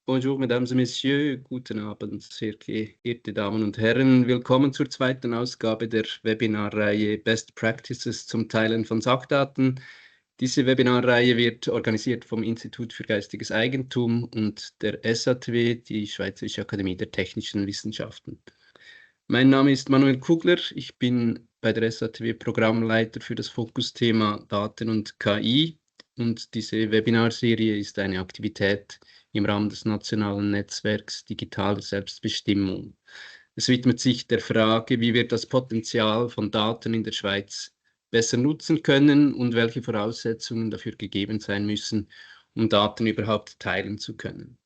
Bonjour, Mesdames et Messieurs, guten Abend, sehr geehrte Damen und Herren. Willkommen zur zweiten Ausgabe der Webinarreihe Best Practices zum Teilen von Sachdaten. Diese Webinarreihe wird organisiert vom Institut für Geistiges Eigentum und der SATW, die Schweizerische Akademie der Technischen Wissenschaften. Mein Name ist Manuel Kugler, ich bin bei der SATW Programmleiter für das Fokusthema Daten und KI und diese Webinarserie ist eine Aktivität im Rahmen des nationalen Netzwerks Digitale Selbstbestimmung. Es widmet sich der Frage, wie wir das Potenzial von Daten in der Schweiz besser nutzen können und welche Voraussetzungen dafür gegeben sein müssen, um Daten überhaupt teilen zu können.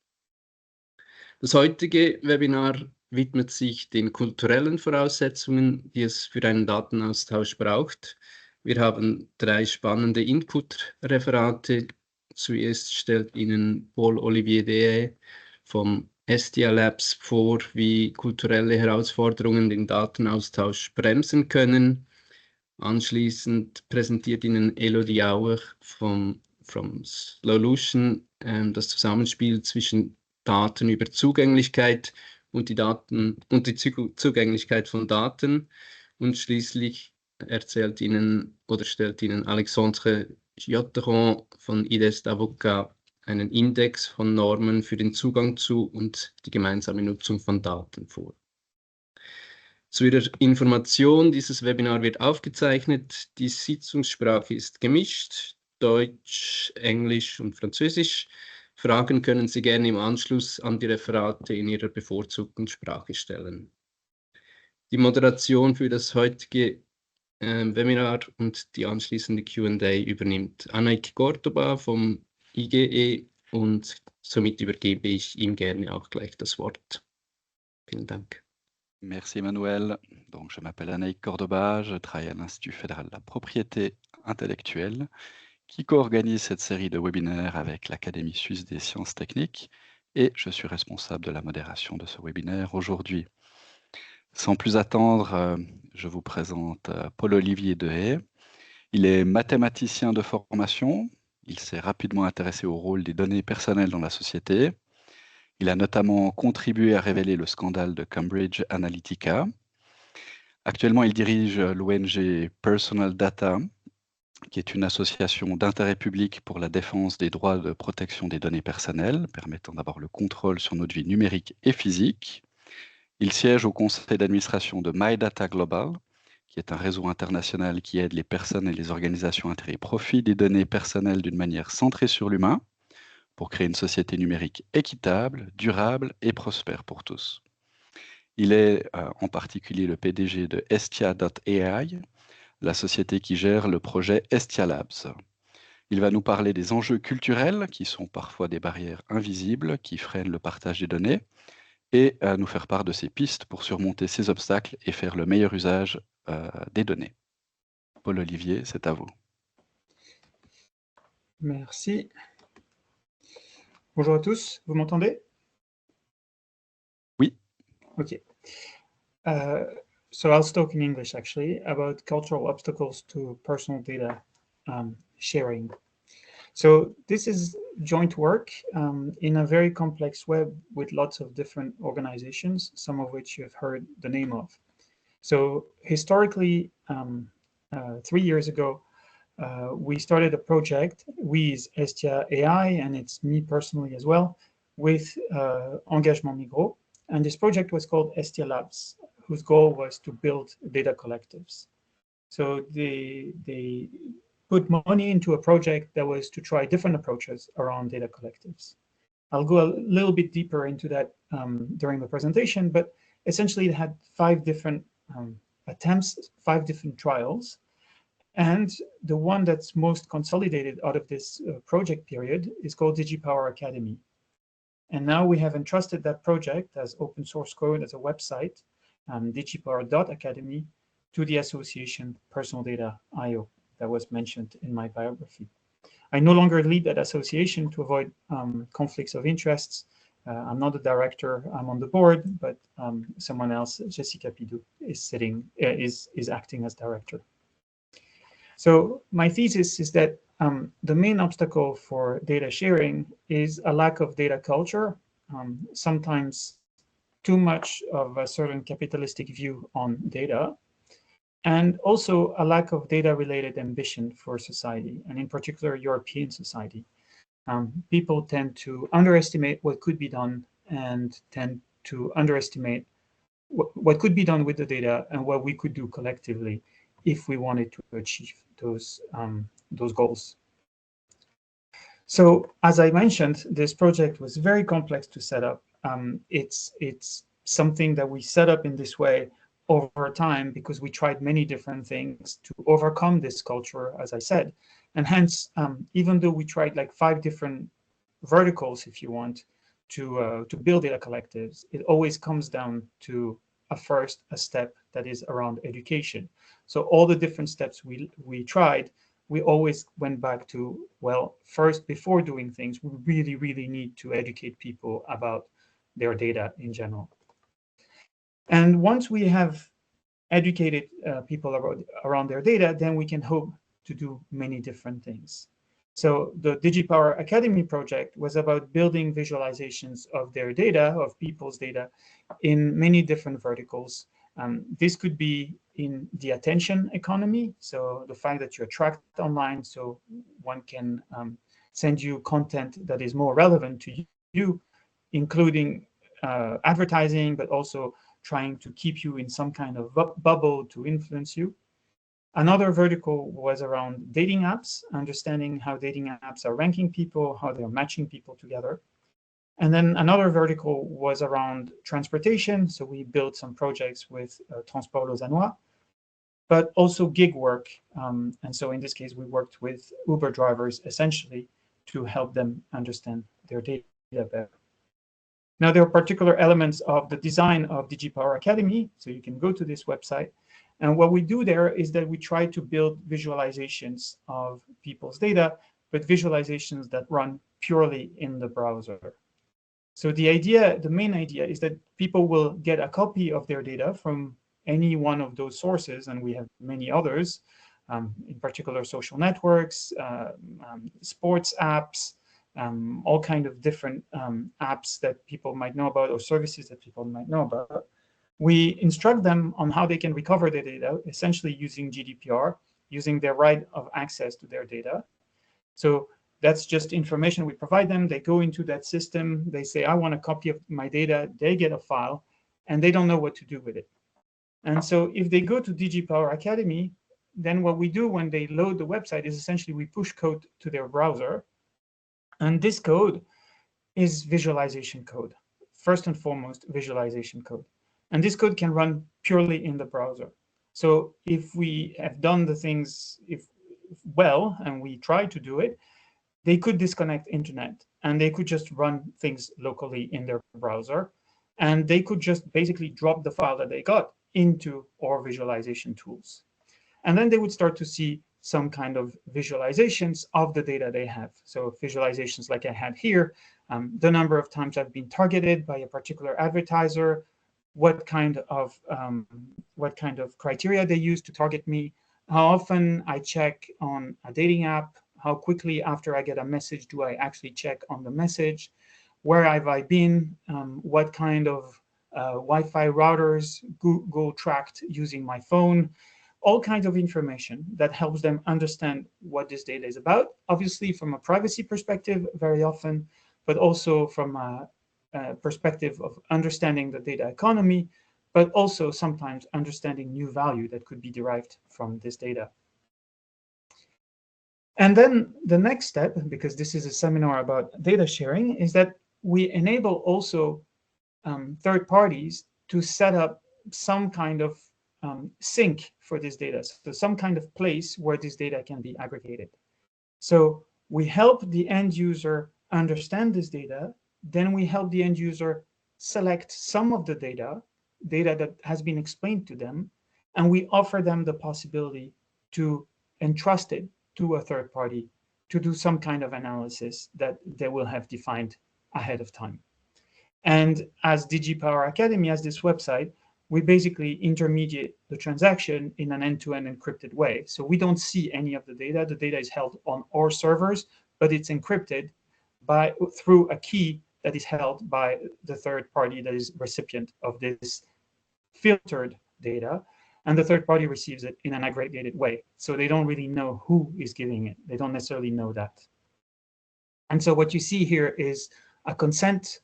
Das heutige Webinar widmet sich den kulturellen Voraussetzungen, die es für einen Datenaustausch braucht. Wir haben 3 spannende Input-Referate. Zuerst stellt Ihnen Paul-Olivier Dehaye vom Estia Labs vor, wie kulturelle Herausforderungen den Datenaustausch bremsen können. Anschließend präsentiert Ihnen Elodie Auer from Slowlution das Zusammenspiel zwischen Daten über Zugänglichkeit und die Zugänglichkeit von Daten. Und schließlich stellt Ihnen Alexandre Jotteron von IDES Avocat einen Index von Normen für den Zugang zu und die gemeinsame Nutzung von Daten vor. Zu Ihrer Information, dieses Webinar wird aufgezeichnet. Die Sitzungssprache ist gemischt, Deutsch, Englisch und Französisch. Fragen können Sie gerne im Anschluss an die Referate in Ihrer bevorzugten Sprache stellen. Die Moderation für das heutige Webinar und die anschließende Q&A übernimmt Anaik Cordoba vom IGE und somit übergebe ich ihm gerne auch gleich das Wort. Vielen Dank. Merci Emmanuel. Donc, je m'appelle Anaïk Cordoba, je travaille à l'Institut fédéral de la propriété intellectuelle qui co-organise cette série de webinaires avec l'Académie suisse des sciences techniques et je suis responsable de la modération de ce webinaire aujourd'hui. Sans plus attendre, je vous présente Paul-Olivier Dehaye. Il est mathématicien de formation, il s'est rapidement intéressé au rôle des données personnelles dans la société. Il a notamment contribué à révéler le scandale de Cambridge Analytica. Actuellement, il dirige l'ONG Personal Data, qui est une association d'intérêt public pour la défense des droits de protection des données personnelles, permettant d'avoir le contrôle sur notre vie numérique et physique. Il siège au conseil d'administration de My Data Global, qui est un réseau international qui aide les personnes et les organisations à tirer profit des données personnelles d'une manière centrée sur l'humain, pour créer une société numérique équitable, durable et prospère pour tous. Il est en particulier le PDG de Estia.ai, la société qui gère le projet Estia Labs. Il va nous parler des enjeux culturels, qui sont parfois des barrières invisibles, qui freinent le partage des données, et nous faire part de ses pistes pour surmonter ces obstacles et faire le meilleur usage des données. Paul-Olivier, c'est à vous. Merci. Bonjour à tous, vous m'entendez? Oui. Okay. So I'll talk in English actually about cultural obstacles to personal data sharing. So this is joint work in a very complex web with lots of different organizations, some of which you've heard the name of. So historically, 3 years ago, we started a project with Estia AI, and it's me personally as well, with Engagement Migros. And this project was called Estia Labs, whose goal was to build data collectives. So they put money into a project that was to try different approaches around data collectives. I'll go a little bit deeper into that during the presentation, but essentially it had 5 different attempts, 5 different trials. And the one that's most consolidated out of this project period is called DigiPower Academy. And now we have entrusted that project as open source code, as a website, digipower.academy, to the association Personal Data IO that was mentioned in my biography. I no longer lead that association to avoid conflicts of interests. I'm not the director, I'm on the board, but someone else, Jessica Pidou, is acting as director. So my thesis is that the main obstacle for data sharing is a lack of data culture sometimes too much of a certain capitalistic view on data, and also a lack of data-related ambition for society, and in particular European society. People tend to underestimate what could be done and tend to underestimate what could be done with the data and what we could do collectively if we wanted to achieve those goals. So, as I mentioned, this project was very complex to set up. It's something that we set up in this way over time because we tried many different things to overcome this culture, as I said. And hence, even though we tried like 5 different verticals, if you want, to build data collectives, it always comes down to a step that is around education. So all the different steps we tried, we always went back to, well, first, before doing things, we really, really need to educate people about their data in general. And once we have educated people around their data, then we can hope to do many different things. So the DigiPower Academy project was about building visualizations of their data, of people's data, in many different verticals. This could be in the attention economy, so the fact that you're tracked online, so one can send you content that is more relevant to you, including advertising, but also trying to keep you in some kind of bubble to influence you. Another vertical was around dating apps, understanding how dating apps are ranking people, how they're matching people together. And then another vertical was around transportation. So we built some projects with Transport Lausannois, but also gig work. And so in this case, we worked with Uber drivers essentially to help them understand their data better. Now, there are particular elements of the design of DigiPower Academy. So you can go to this website. And what we do there is that we try to build visualizations of people's data, but visualizations that run purely in the browser. So the main idea is that people will get a copy of their data from any one of those sources, and we have many others, in particular social networks, sports apps, all kind of different apps that people might know about or services that people might know about. We instruct them on how they can recover their data, essentially using GDPR, using their right of access to their data. So that's just information we provide them. They go into that system. They say, I want a copy of my data. They get a file, and they don't know what to do with it. And so if they go to DigiPower Academy, then what we do when they load the website is essentially we push code to their browser. And this code is visualization code. First and foremost, visualization code. And this code can run purely in the browser. So if we have done the things well, and we try to do it, they could disconnect internet and they could just run things locally in their browser. And they could just basically drop the file that they got into our visualization tools. And then they would start to see some kind of visualizations of the data they have. So visualizations like I had here, the number of times I've been targeted by a particular advertiser, what kind of criteria they use to target me, how often I check on a dating app, how quickly after I get a message do I actually check on the message, where have I been, what kind of Wi-Fi routers Google tracked using my phone, all kinds of information that helps them understand what this data is about, obviously from a privacy perspective very often, but also from a perspective of understanding the data economy, but also sometimes understanding new value that could be derived from this data. And then the next step, because this is a seminar about data sharing, is that we enable also third parties to set up some kind of sink for this data, so some kind of place where this data can be aggregated. So we help the end user understand this data, then we help the end user select some of the data that has been explained to them, and we offer them the possibility to entrust it to a third party to do some kind of analysis that they will have defined ahead of time. And as DigiPower Academy, as this website, we basically intermediate the transaction in an end-to-end encrypted way. So we don't see any of the data. The data is held on our servers, but it's encrypted through a key that is held by the third party that is recipient of this filtered data, and the third party receives it in an aggregated way. So they don't really know who is giving it. They don't necessarily know that. And so what you see here is a consent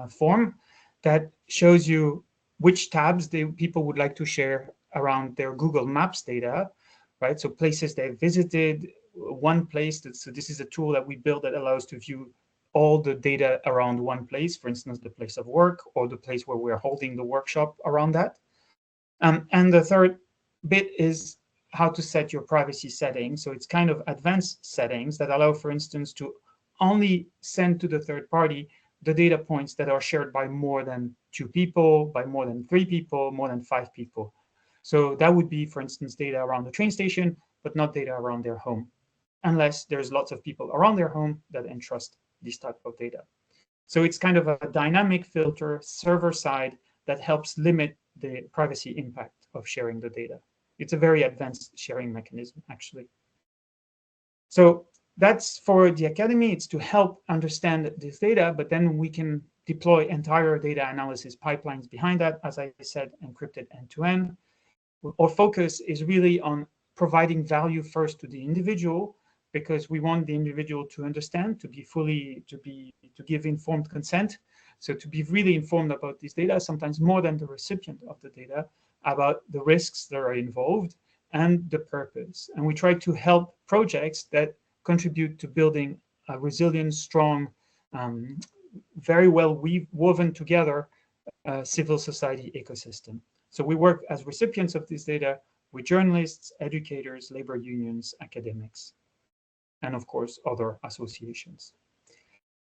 form that shows you which tabs people would like to share around their Google Maps data, right? So places they've visited, one place. So this is a tool that we built that allows to view all the data around one place, for instance, the place of work or the place where we're holding the workshop around that. And the third bit is how to set your privacy settings. So it's kind of advanced settings that allow, for instance, to only send to the third party the data points that are shared by more than 2 people, by more than 3 people, more than 5 people. So that would be, for instance, data around the train station, but not data around their home, unless there's lots of people around their home that entrust this type of data. So it's kind of a dynamic filter server side that helps limit the privacy impact of sharing the data. It's a very advanced sharing mechanism, actually. So that's for the Academy. It's to help understand this data, but then we can deploy entire data analysis pipelines behind that, as I said, encrypted end-to-end. Our focus is really on providing value first to the individual, because we want the individual to understand, to give informed consent. So to be really informed about this data, sometimes more than the recipient of the data, about the risks that are involved and the purpose. And we try to help projects that contribute to building a resilient, strong, very well woven together civil society ecosystem. So we work as recipients of this data with journalists, educators, labor unions, academics, and of course, other associations.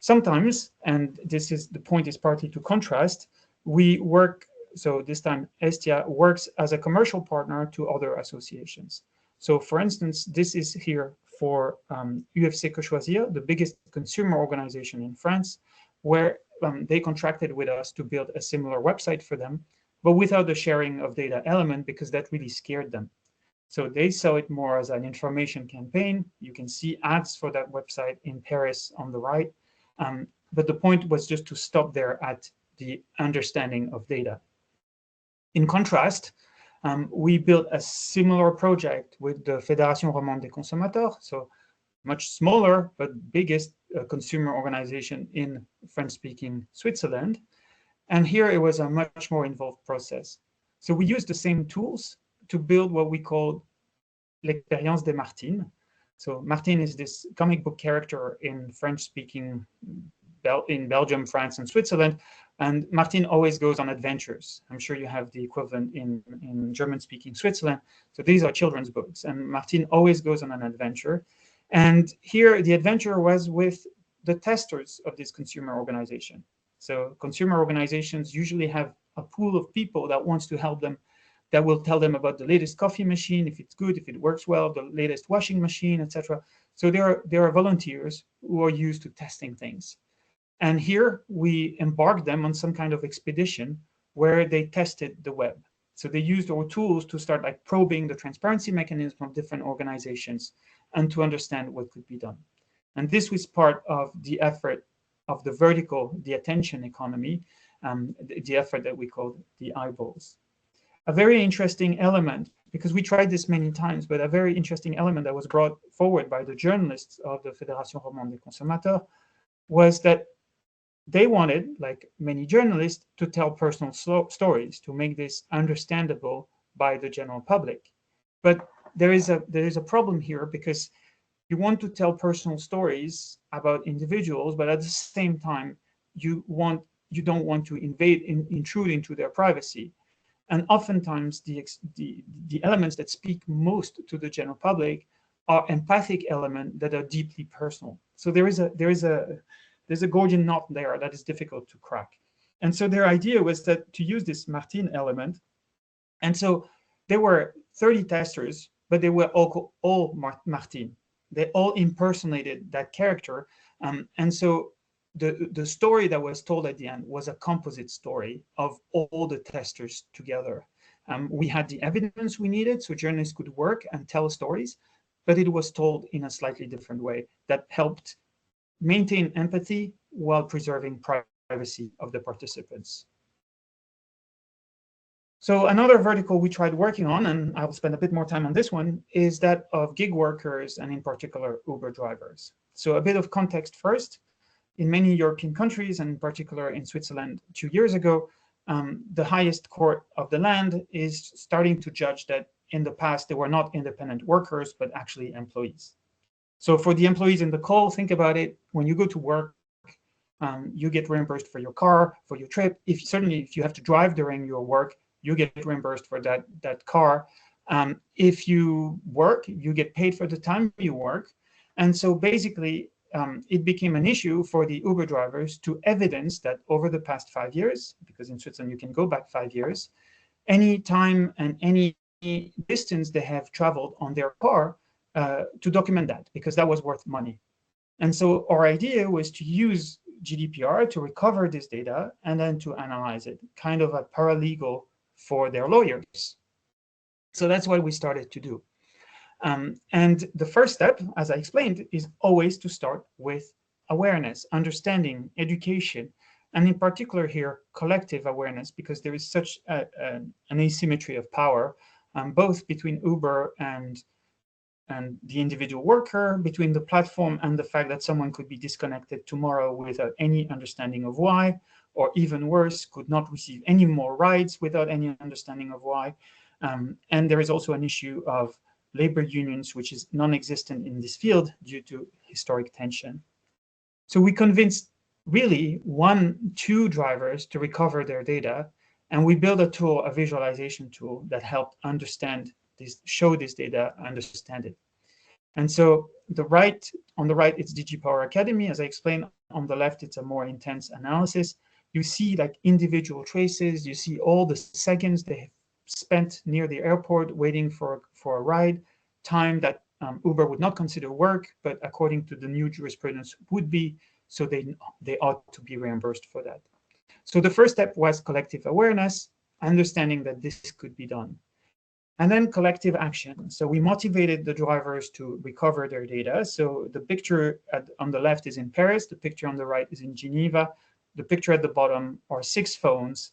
Sometimes, and this is the point is partly to contrast, we work, so this time Estia works as a commercial partner to other associations. So for instance, this is here for UFC Que Choisir, the biggest consumer organization in France, where they contracted with us to build a similar website for them, but without the sharing of data element, because that really scared them. So they saw it more as an information campaign. You can see ads for that website in Paris on the right. But the point was just to stop there at the understanding of data. In contrast, we built a similar project with the Fédération Romande des Consommateurs, so much smaller but biggest consumer organization in French-speaking Switzerland. And here it was a much more involved process. So we used the same tools to build what we call l'expérience de Martine. So Martine is this comic book character in French-speaking in Belgium, France, and Switzerland. And Martine always goes on adventures. I'm sure you have the equivalent in German-speaking Switzerland. So these are children's books. And Martine always goes on an adventure. And here the adventure was with the testers of this consumer organization. So consumer organizations usually have a pool of people that wants to help them, that will tell them about the latest coffee machine, if it's good, if it works well, the latest washing machine, etc. So there are volunteers who are used to testing things. And here we embarked them on some kind of expedition where they tested the web. So they used our tools to start like probing the transparency mechanism of different organizations and to understand what could be done. And this was part of the effort of the vertical, the attention economy, the effort that we called the eyeballs. A very interesting element, because we tried this many times, but a very interesting element that was brought forward by the journalists of the Fédération Romande des Consommateurs was that they wanted, like many journalists, to tell personal stories, to make this understandable by the general public. But there is a problem here, because you want to tell personal stories about individuals, but at the same time, you don't want to intrude into their privacy. And oftentimes, the elements that speak most to the general public are empathic elements that are deeply personal. So there's a Gordian knot there that is difficult to crack. And so their idea was that to use this Martine element. And so there were 30 testers, but they were all Martine. They all impersonated that character. And so the story that was told at the end was a composite story of all the testers together. We had the evidence we needed, so journalists could work and tell stories, but it was told in a slightly different way that helped maintain empathy while preserving privacy of the participants. So another vertical we tried working on, and I will spend a bit more time on this one, is that of gig workers and in particular Uber drivers. So a bit of context first. In many European countries, and in particular in Switzerland 2 years ago, the highest court of the land is starting to judge that in the past they were not independent workers, but actually employees. So for the employees in the call, think about it. When you go to work, you get reimbursed for your car, for your trip. Certainly if you have to drive during your work, you get reimbursed for that car. If you work, you get paid for the time you work. And so basically, it became an issue for the Uber drivers to evidence that over the past 5 years, because in Switzerland you can go back 5 years, any time and any distance they have traveled on their car, to document that, because that was worth money. And so our idea was to use GDPR to recover this data and then to analyze it, kind of a paralegal for their lawyers. So that's what we started to do. And the first step, as I explained, is always to start with awareness, understanding, education, and in particular here, collective awareness, because there is such an asymmetry of power, both between Uber and the individual worker, between the platform and the fact that someone could be disconnected tomorrow without any understanding of why, or even worse, could not receive any more rides without any understanding of why. And there is also an issue of labor unions, which is non-existent in this field due to historic tension. So we convinced really 1-2 drivers to recover their data, and we built a tool, a visualization tool that helped understand this, show this data, understand it. And so on the right, it's DigiPower Academy. As I explained, on the left, it's a more intense analysis. You see like individual traces, you see all the seconds they have spent near the airport waiting for a ride, time that Uber would not consider work, but according to the new jurisprudence would be, so they ought to be reimbursed for that. So the first step was collective awareness, understanding that this could be done. And then collective action. So we motivated the drivers to recover their data. So the picture on the left is in Paris, the picture on the right is in Geneva, the picture at the bottom are 6 phones,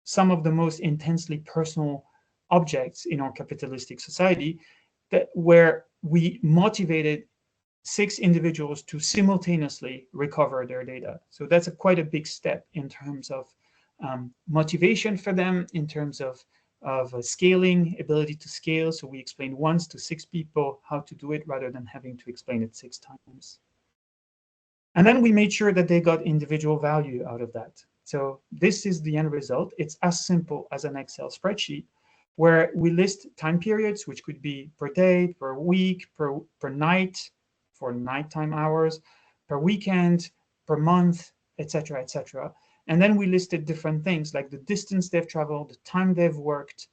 some of the most intensely personal objects in our capitalistic society, where we motivated 6 individuals to simultaneously recover their data. So that's quite a big step in terms of motivation for them, in terms of scaling, ability to scale. So we explained once to 6 people how to do it rather than having to explain it 6 times. And then we made sure that they got individual value out of that. So this is the end result. It's as simple as an Excel spreadsheet where we list time periods, which could be per day, per week, per night, for nighttime hours, per weekend, per month, etc., etc. And then we listed different things like the distance they've traveled, the time they've worked,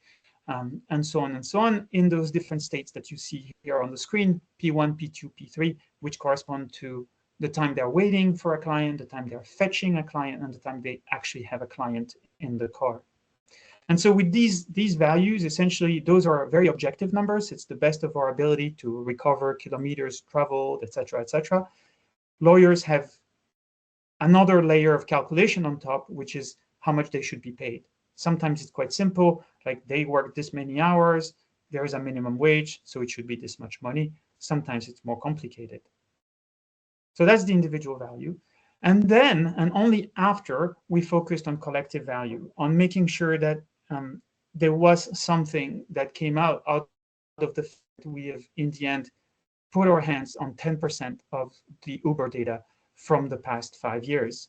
and so on and so on in those different states that you see here on the screen, P1, P2, P3, which correspond to the time they're waiting for a client, the time they're fetching a client, and the time they actually have a client in the car. And so with these values, essentially, those are very objective numbers. It's the best of our ability to recover kilometers traveled, etc., etc. Lawyers have another layer of calculation on top, which is how much they should be paid. Sometimes it's quite simple, like they work this many hours, there is a minimum wage, so it should be this much money. Sometimes it's more complicated. So that's the individual value. And then, and only after, we focused on collective value, on making sure that there was something that came out of the fact that we have, in the end, put our hands on 10% of the Uber data from the past 5 years.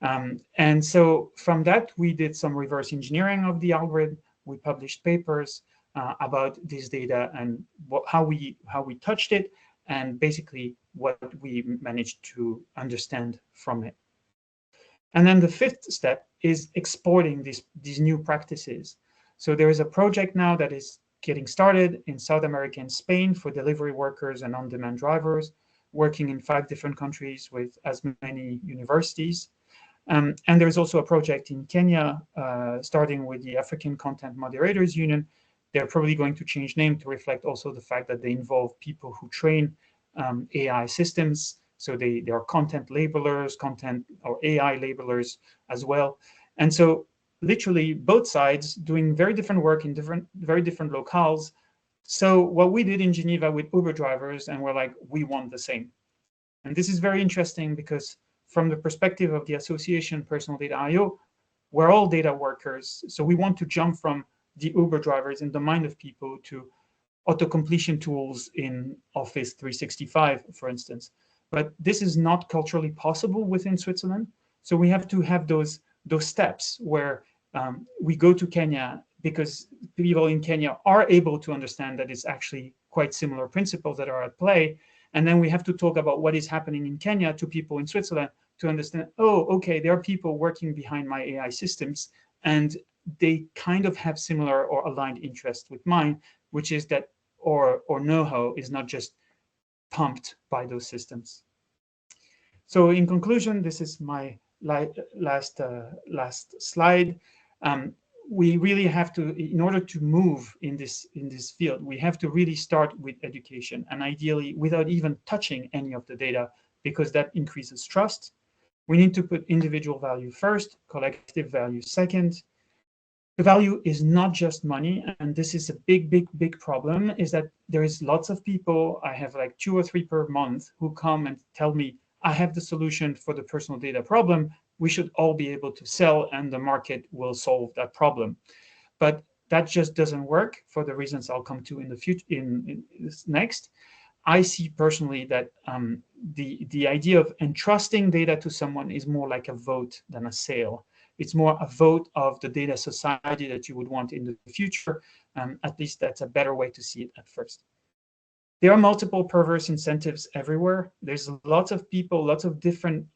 And so from that, we did some reverse engineering of the algorithm. We published papers about this data and how we touched it, and basically what we managed to understand from it. And then the 5th step is exporting these new practices. So there is a project now that is getting started in South America and Spain for delivery workers and on-demand drivers, working in 5 different countries with as many universities. And there's also a project in Kenya, starting with the African Content Moderators Union. They're probably going to change name to reflect also the fact that they involve people who train AI systems So they are content labelers, content or AI labelers as well. And so literally both sides doing very different work in very different locales. So what we did in Geneva with Uber drivers, and we're like, we want the same. And this is very interesting because from the perspective of the association Personal Data IO, we're all data workers. So we want to jump from the Uber drivers in the mind of people to auto-completion tools in Office 365, for instance. But this is not culturally possible within Switzerland. So we have to have those steps where we go to Kenya because people in Kenya are able to understand that it's actually quite similar principles that are at play. And then we have to talk about what is happening in Kenya to people in Switzerland to understand, oh, okay, there are people working behind my AI systems, and they kind of have similar or aligned interests with mine, which is that or know-how is not just pumped by those systems. So in conclusion, this is my last slide. We really have to, in order to move in this field, we have to really start with education, and ideally without even touching any of the data, because that increases trust. We need to put individual value first, collective value second. The value is not just money, and this is a big problem, is that there is lots of people, I have like 2 or 3 per month, who come and tell me, I have the solution for the personal data problem. We should all be able to sell, and the market will solve that problem. But that just doesn't work for the reasons I'll come to in the future. In this next, I see personally that the idea of entrusting data to someone is more like a vote than a sale. It's more a vote of the data society that you would want in the future. At least that's a better way to see it at first. There are multiple perverse incentives everywhere. There's lots of people, lots of different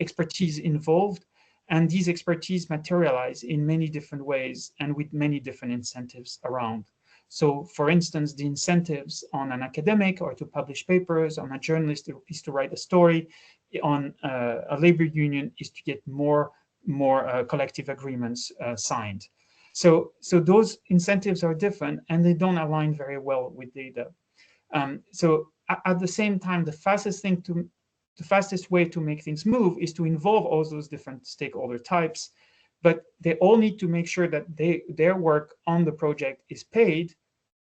expertise involved, and these expertise materialize in many different ways and with many different incentives around. So for instance, the incentives on an academic or to publish papers, on a journalist is to write a story, on a labor union is to get more collective agreements signed. So those incentives are different, and they don't align very well with data. So at the same time, the fastest way to make things move is to involve all those different stakeholder types, but they all need to make sure that their work on the project is paid,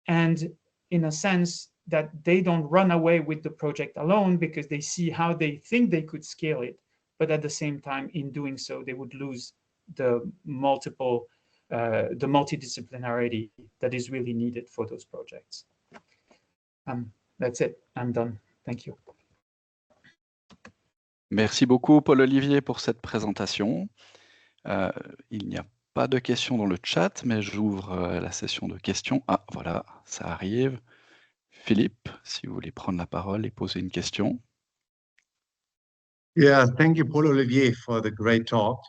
and in a sense that they don't run away with the project alone because they see how they think they could scale it, but at the same time, in doing so, they would lose the multidisciplinarity that is really needed for those projects. That's it. I'm done. Thank you. Merci beaucoup, Paul-Olivier, pour cette présentation. Il n'y a pas de questions dans le chat, mais j'ouvre la session de questions. Ah, voilà, ça arrive. Philippe, si vous voulez prendre la parole et poser une question. Yeah, thank you, Paul-Olivier, for the great talk.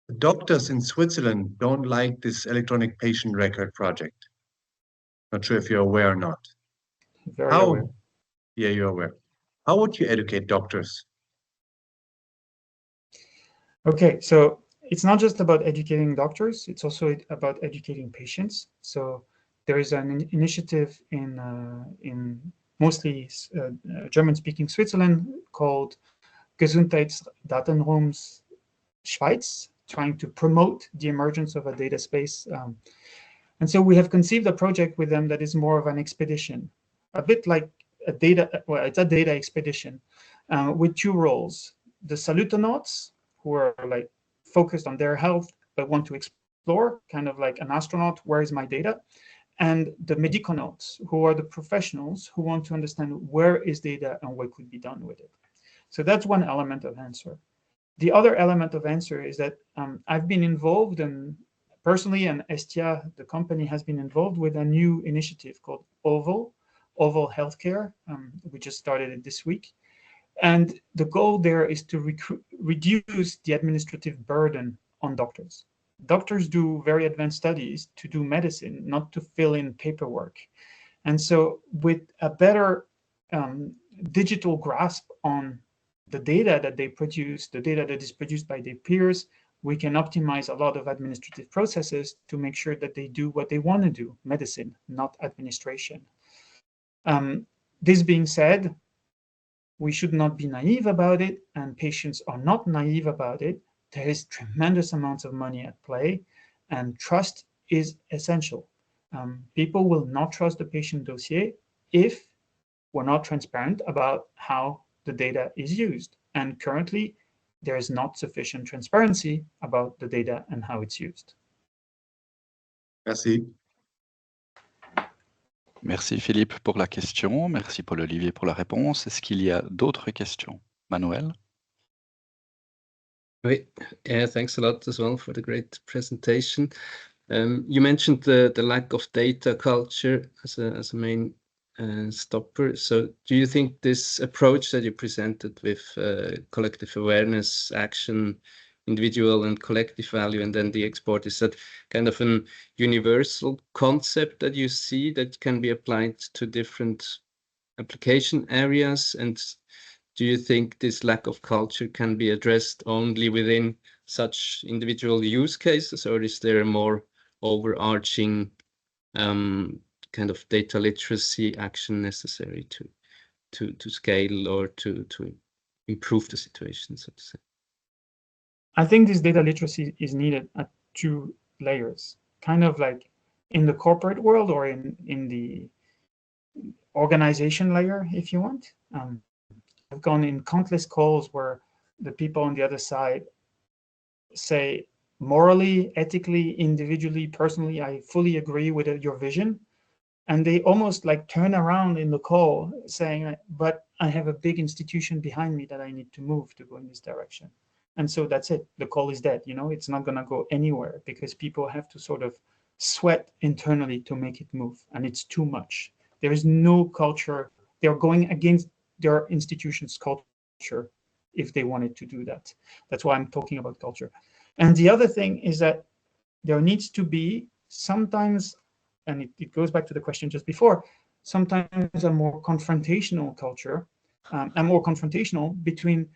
The doctors in Switzerland don't like this electronic patient record project. Not sure if you're aware or not. Very aware. Yeah, you're aware. How would you educate doctors? Okay, so it's not just about educating doctors, it's also about educating patients. So there is an initiative in mostly German-speaking Switzerland called Gesundheitsdatenraums Schweiz, trying to promote the emergence of a data space. And so we have conceived a project with them that is more of an expedition, a bit like it's a data expedition with 2 roles. The salutonauts, who are like focused on their health, but want to explore, kind of like an astronaut, where is my data? And the mediconauts, who are the professionals who want to understand where is data and what could be done with it. So that's one element of answer. The other element of answer is that I've been involved in, personally, and Estia, the company, has been involved with a new initiative called Oval Healthcare. We just started it this week. And the goal there is to reduce the administrative burden on doctors. Doctors do very advanced studies to do medicine, not to fill in paperwork. And so with a better digital grasp on the data that they produce, the data that is produced by their peers, we can optimize a lot of administrative processes to make sure that they do what they want to do, medicine, not administration. This being said, we should not be naive about it, and patients are not naive about it. There is tremendous amounts of money at play, and trust is essential. People will not trust the patient dossier if we're not transparent about how the data is used. And currently, there is not sufficient transparency about the data and how it's used. Merci. Merci Philippe pour la question. Merci Paul-Olivier pour la réponse. Est-ce qu'il y a d'autres questions? Manuel? Great. Yeah, thanks a lot as well for the great presentation. You mentioned the lack of data culture as a main stopper. So do you think this approach that you presented with collective awareness, action, individual and collective value, and then the export, is that kind of an universal concept that you see that can be applied to different application areas? And do you think this lack of culture can be addressed only within such individual use cases, or is there a more overarching kind of data literacy action necessary to scale or to improve the situation, so to say? I think this data literacy is needed at 2 layers, kind of like in the corporate world or in the organization layer, if you want. I've gone in countless calls where the people on the other side say, morally, ethically, individually, personally, I fully agree with your vision. And they almost like turn around in the call saying, but I have a big institution behind me that I need to move to go in this direction. And so that's it. The call is dead. It's not going to go anywhere because people have to sort of sweat internally to make it move. And it's too much. There is no culture. They're going against their institution's culture if they wanted to do that. That's why I'm talking about culture. And the other thing is that there needs to be sometimes, and it goes back to the question just before, sometimes a more confrontational culture, and more confrontational between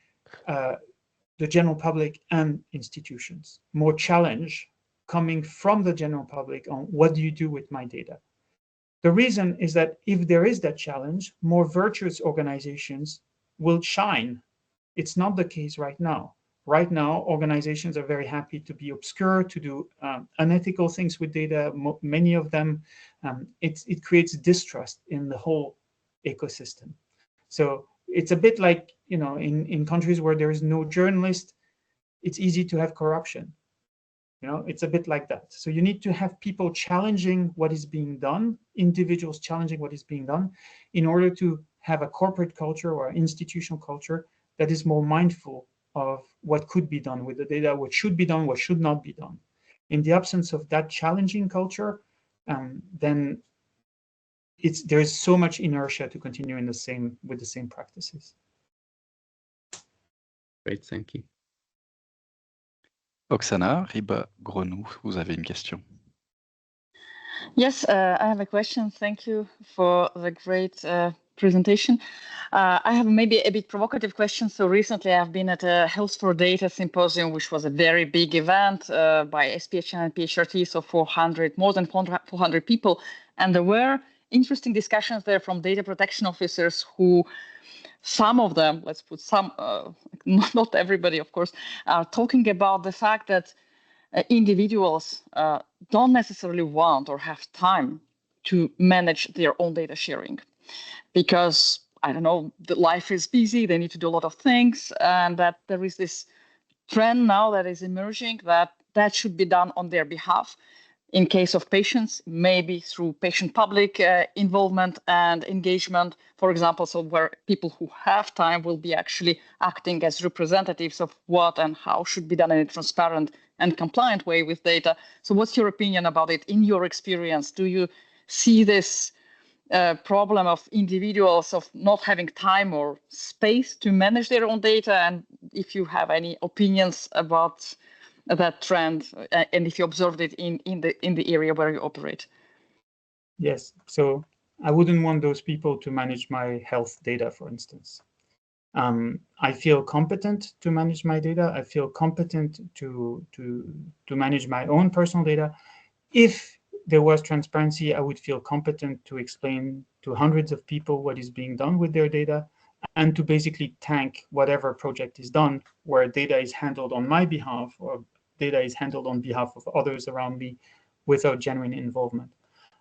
the general public and institutions, more challenge coming from the general public on what do you do with my data. The reason is that if there is that challenge, more virtuous organizations will shine. It's not the case right now. Right now, organizations are very happy to be obscure, to do unethical things with data. Many of them, it creates distrust in the whole ecosystem. So it's a bit like, in countries where there is no journalist, it's easy to have corruption. It's a bit like that. So you need to have people challenging what is being done, individuals challenging what is being done, in order to have a corporate culture or institutional culture that is more mindful of what could be done with the data, what should be done, what should not be done. In the absence of that challenging culture, then there is so much inertia to continue with the same practices. Great, thank you. Oksana Riba-Grenou, vous avez une question. Yes, I have a question. Thank you for the great presentation. I have maybe a bit provocative question. So recently I've been at a Health for Data symposium, which was a very big event by SPHN and PHRT, so more than 400 people. And there were interesting discussions there from data protection officers who, some of them, let's put some, not everybody, of course, are talking about the fact that individuals don't necessarily want or have time to manage their own data sharing because, I don't know, the life is busy, they need to do a lot of things, and that there is this trend now that is emerging that should be done on their behalf. In case of patients, maybe through patient-public involvement and engagement, for example, so where people who have time will be actually acting as representatives of what and how should be done in a transparent and compliant way with data. So what's your opinion about it? In your experience, do you see this problem of individuals of not having time or space to manage their own data? And if you have any opinions about that trend, and if you observed it in the area where you operate? Yes, so I wouldn't want those people to manage my health data, for instance. I feel competent to manage my data. I feel competent to manage my own personal data. If there was transparency, I would feel competent to explain to hundreds of people what is being done with their data. and to basically tank whatever project is done where data is handled on my behalf or data is handled on behalf of others around me without genuine involvement.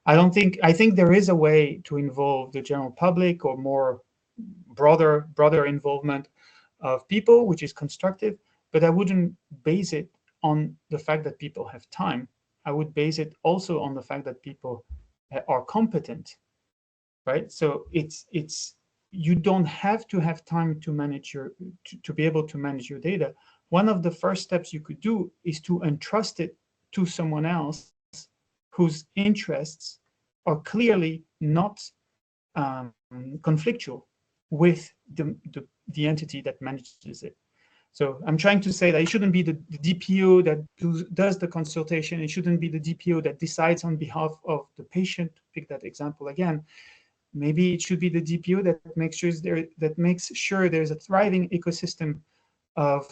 I think there is a way to involve the general public or more broader involvement of people, which is constructive, but I wouldn't base it on the fact that people have time. I would base it also on the fact that people are competent, right? So it's you don't have to have time to manage to be able to manage your data. One of the first steps you could do is to entrust it to someone else whose interests are clearly not conflictual with the entity that manages it. So I'm trying to say that it shouldn't be the DPO that does the consultation. It shouldn't be the DPO that decides on behalf of the patient, to pick that example again. Maybe it should be the DPO that makes sure there's a thriving ecosystem of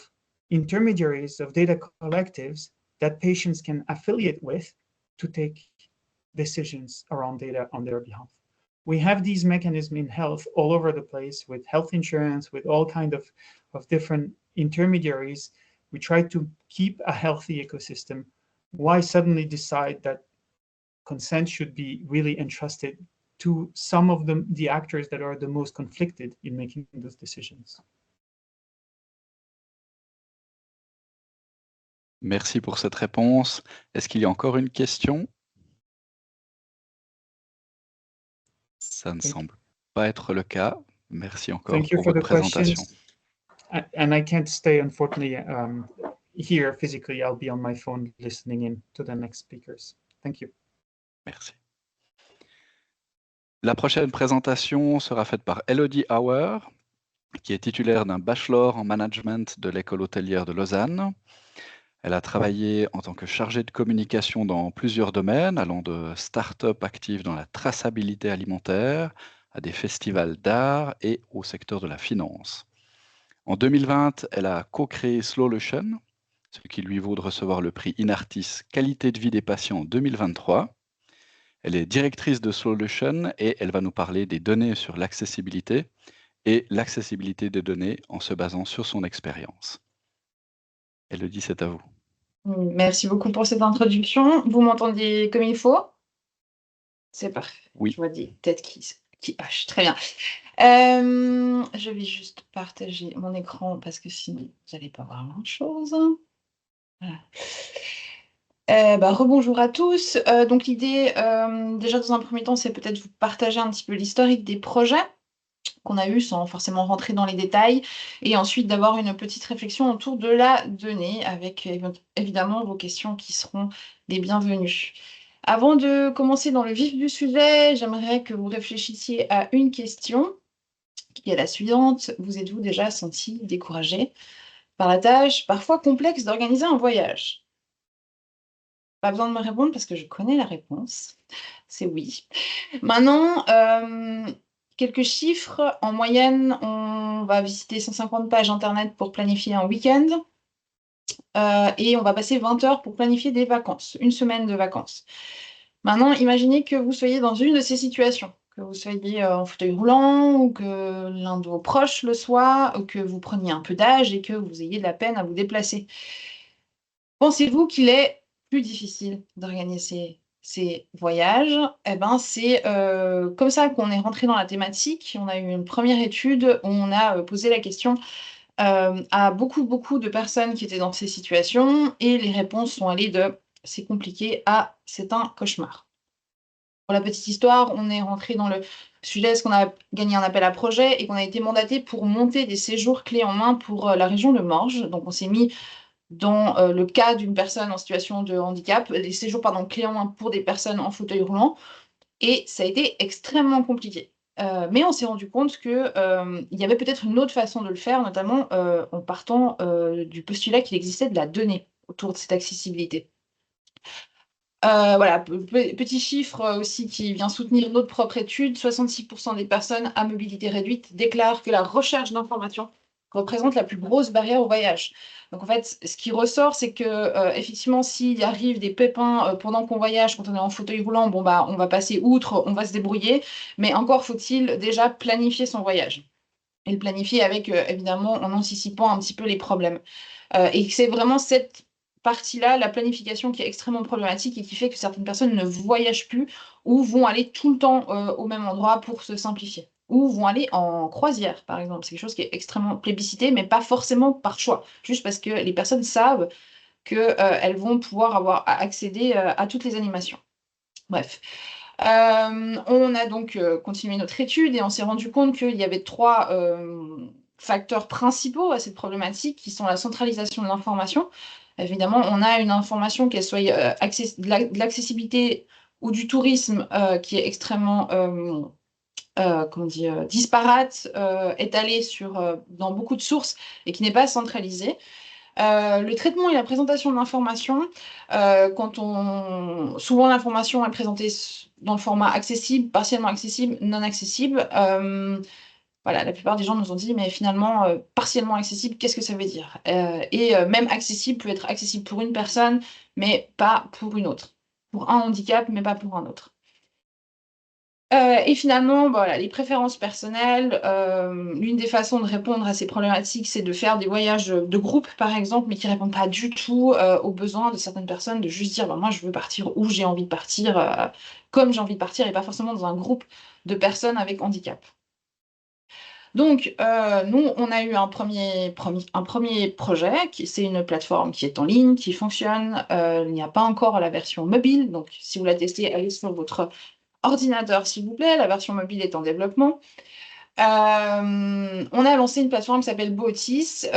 intermediaries, of data collectives that patients can affiliate with to take decisions around data on their behalf. We have these mechanisms in health all over the place with health insurance, with all kinds of different intermediaries. We try to keep a healthy ecosystem. Why suddenly decide that consent should be really entrusted to some of the actors that are the most conflicted in making those decisions? Merci pour cette réponse. Est-ce qu'il y a encore une question? Ça ne semble pas être le cas. Merci encore pour votre présentation. And I can't stay, unfortunately, here physically. I'll be on my phone listening in to the next speakers. Thank you. Merci. La prochaine présentation sera faite par Elodie Auer, qui est titulaire d'un bachelor en management de l'école hôtelière de Lausanne. Elle a travaillé en tant que chargée de communication dans plusieurs domaines, allant de start-up actives dans la traçabilité alimentaire à des festivals d'art et au secteur de la finance. En 2020, elle a co-créé Slowlution, ce qui lui vaut de recevoir le prix Inartis Qualité de vie des patients en 2023. Elle est directrice de Slowlution et elle va nous parler des données sur l'accessibilité et l'accessibilité des données en se basant sur son expérience. Elodie, c'est à vous. Merci beaucoup pour cette introduction. Vous m'entendez comme il faut? C'est parfait. Oui. Je vois des têtes qui hochent. Très bien. Je vais juste partager mon écran parce que sinon, vous n'allez pas voir grand-chose. Voilà. Rebonjour à tous. Donc l'idée, déjà dans un premier temps, c'est peut-être vous partager un petit peu l'historique des projets qu'on a eu sans forcément rentrer dans les détails, et ensuite d'avoir une petite réflexion autour de la donnée avec évidemment vos questions qui seront les bienvenues. Avant de commencer dans le vif du sujet, j'aimerais que vous réfléchissiez à une question qui est la suivante. Vous êtes-vous déjà senti découragé par la tâche parfois complexe d'organiser un voyage? Pas besoin de me répondre parce que je connais la réponse. C'est oui. Maintenant, quelques chiffres. En moyenne, on va visiter 150 pages Internet pour planifier un week-end. Et on va passer 20 heures pour planifier des vacances, une semaine de vacances. Maintenant, imaginez que vous soyez dans une de ces situations, que vous soyez en fauteuil roulant, ou que l'un de vos proches le soit, ou que vous preniez un peu d'âge et que vous ayez de la peine à vous déplacer. Pensez-vous qu'il est plus difficile d'organiser ces voyages? C'est comme ça qu'on est rentré dans la thématique. On a eu une première étude où on a posé la question à beaucoup de personnes qui étaient dans ces situations, et les réponses sont allées de « c'est compliqué » à « c'est un cauchemar ». Pour la petite histoire, on est rentré dans le sujet, est-ce qu'on a gagné un appel à projet et qu'on a été mandaté pour monter des séjours clés en main pour la région de Morges. Donc on s'est mis dans le cas d'une personne en situation de handicap, les séjours clés en main pour des personnes en fauteuil roulant, et ça a été extrêmement compliqué. Mais on s'est rendu compte qu'il y avait peut-être une autre façon de le faire, notamment en partant du postulat qu'il existait de la donnée autour de cette accessibilité. Voilà, petit chiffre aussi qui vient soutenir notre propre étude, 66% des personnes à mobilité réduite déclarent que la recherche d'informations représente la plus grosse barrière au voyage. Donc en fait, ce qui ressort, c'est que effectivement, s'il arrive des pépins pendant qu'on voyage, quand on est en fauteuil roulant, on va passer outre, on va se débrouiller, mais encore faut-il déjà planifier son voyage. et le planifier avec, évidemment, en anticipant un petit peu les problèmes. Et c'est vraiment cette partie-là, la planification, qui est extrêmement problématique et qui fait que certaines personnes ne voyagent plus ou vont aller tout le temps au même endroit pour se simplifier. Ou vont aller en croisière, par exemple. C'est quelque chose qui est extrêmement plébiscité, mais pas forcément par choix, juste parce que les personnes savent qu'elles vont pouvoir accéder à toutes les animations. Bref. On a donc continué notre étude et on s'est rendu compte qu'il y avait 3 facteurs principaux à cette problématique qui sont la centralisation de l'information. Évidemment, on a une information, qu'elle soit de l'accessibilité ou du tourisme, qui est extrêmement disparate, étalée dans beaucoup de sources et qui n'est pas centralisée. Le traitement et la présentation de l'information, souvent l'information est présentée dans le format accessible, partiellement accessible, non accessible. Voilà, la plupart des gens nous ont dit, mais finalement, partiellement accessible, qu'est-ce que ça veut dire? Même accessible peut être accessible pour une personne, mais pas pour une autre. Pour un handicap, mais pas pour un autre. Et finalement, voilà, les préférences personnelles, l'une des façons de répondre à ces problématiques, c'est de faire des voyages de groupe, par exemple, mais qui ne répondent pas du tout aux besoins de certaines personnes, de juste dire, bah, moi, je veux partir où j'ai envie de partir, comme j'ai envie de partir, et pas forcément dans un groupe de personnes avec handicap. Donc, nous, on a eu un premier projet, c'est une plateforme qui est en ligne, qui fonctionne. Il n'y a pas encore la version mobile, donc si vous la testez, allez sur votre ordinateur, s'il vous plaît. La version mobile est en développement. On a lancé une plateforme qui s'appelle Botis,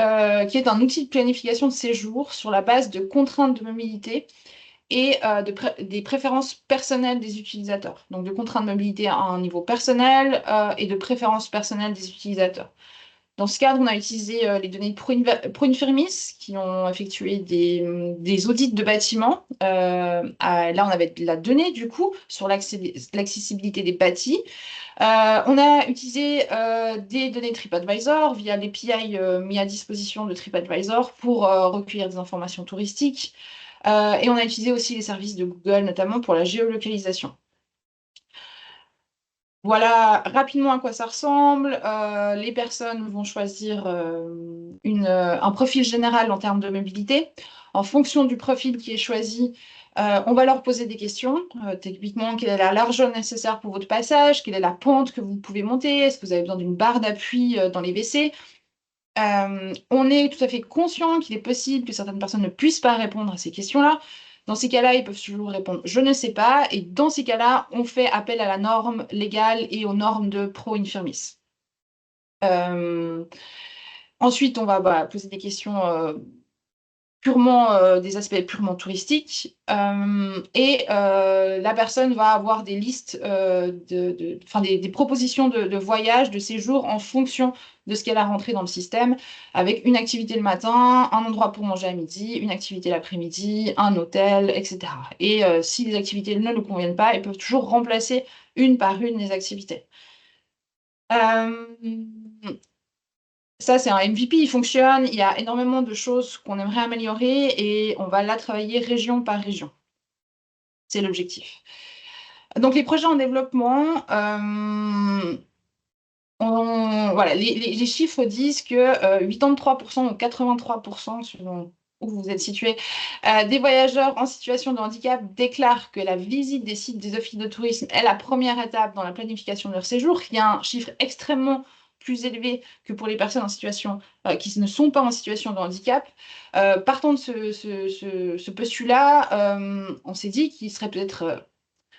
qui est un outil de planification de séjour sur la base de contraintes de mobilité et des préférences personnelles des utilisateurs. Donc de contraintes de mobilité à un niveau personnel et de préférences personnelles des utilisateurs. Dans ce cadre, on a utilisé les données de ProInfirmis qui ont effectué des audits de bâtiments. Là, on avait de la donnée, du coup, sur l'accessibilité des bâtis. On a utilisé des données TripAdvisor via l'API mis à disposition de TripAdvisor pour recueillir des informations touristiques. Et on a utilisé aussi les services de Google, notamment pour la géolocalisation. Voilà rapidement à quoi ça ressemble. Les personnes vont choisir un profil général en termes de mobilité. En fonction du profil qui est choisi, on va leur poser des questions. Typiquement, quelle est la largeur nécessaire pour votre passage? Quelle est la pente que vous pouvez monter? Est-ce que vous avez besoin d'une barre d'appui dans les WC? On est tout à fait conscient qu'il est possible que certaines personnes ne puissent pas répondre à ces questions-là. Dans ces cas-là, ils peuvent toujours répondre « je ne sais pas ». Et dans ces cas-là, on fait appel à la norme légale et aux normes de ProInfirmis. Ensuite, on va poser des questions des aspects purement touristiques. Et la personne va avoir des listes, des propositions de voyage, de séjour en fonction de ce qu'elle a rentré dans le système, avec une activité le matin, un endroit pour manger à midi, une activité l'après-midi, un hôtel, etc. Et si les activités ne lui conviennent pas, ils peuvent toujours remplacer une par une les activités. Ça, c'est un MVP, il fonctionne. Il y a énormément de choses qu'on aimerait améliorer et on va là travailler région par région. C'est l'objectif. Donc, les projets en développement, voilà, les chiffres disent que 83% ou 83%, selon où vous êtes situé, des voyageurs en situation de handicap déclarent que la visite des sites des offices de tourisme est la première étape dans la planification de leur séjour. Il y a un chiffre extrêmement plus élevé que pour les personnes en situation, qui ne sont pas en situation de handicap. Partant de ce postulat, on s'est dit qu'il serait peut-être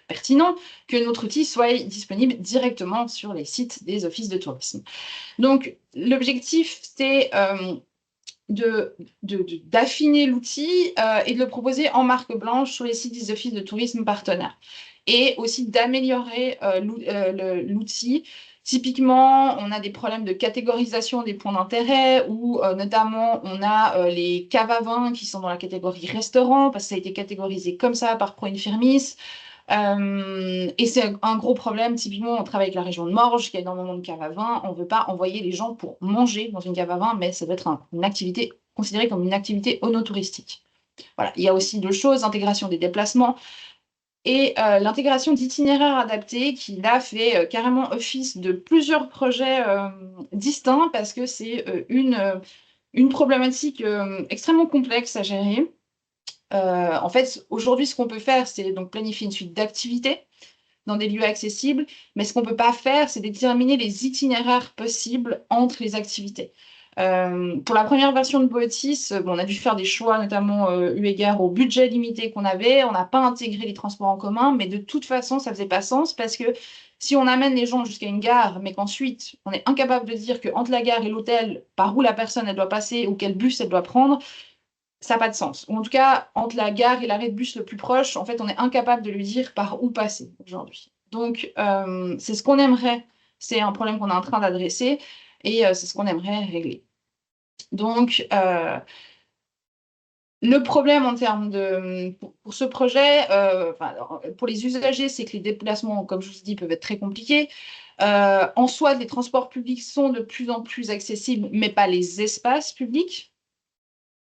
pertinent que notre outil soit disponible directement sur les sites des offices de tourisme. Donc, l'objectif, c'est d'affiner l'outil et de le proposer en marque blanche sur les sites des offices de tourisme partenaires. Et aussi d'améliorer l'outil. Typiquement, on a des problèmes de catégorisation des points d'intérêt où notamment on a les caves à vin qui sont dans la catégorie restaurant parce que ça a été catégorisé comme ça par ProInfirmis. Et c'est un gros problème. Typiquement, on travaille avec la région de Morges qui a énormément de caves à vin. On ne veut pas envoyer les gens pour manger dans une cave à vin, mais ça doit être une activité considérée comme une activité onotouristique. Voilà. Il y a aussi d'autres choses, intégration des déplacements. et l'intégration d'itinéraires adaptés qui là fait carrément office de plusieurs projets distincts parce que c'est une problématique extrêmement complexe à gérer. En fait, aujourd'hui, ce qu'on peut faire, c'est donc planifier une suite d'activités dans des lieux accessibles, mais ce qu'on ne peut pas faire, c'est déterminer les itinéraires possibles entre les activités. Pour la première version de Boetis, on a dû faire des choix, notamment eu égard au budget limité qu'on avait. On n'a pas intégré les transports en commun, mais de toute façon, ça ne faisait pas sens parce que si on amène les gens jusqu'à une gare, mais qu'ensuite on est incapable de dire qu'entre la gare et l'hôtel, par où la personne elle doit passer ou quel bus elle doit prendre, ça n'a pas de sens. Ou en tout cas, entre la gare et l'arrêt de bus le plus proche, en fait, on est incapable de lui dire par où passer aujourd'hui. Donc, c'est ce qu'on aimerait, c'est un problème qu'on est en train d'adresser et c'est ce qu'on aimerait régler. Donc, le problème en termes de... Pour ce projet, pour les usagers, c'est que les déplacements, comme je vous ai dit, peuvent être très compliqués. En soi, les transports publics sont de plus en plus accessibles, mais pas les espaces publics.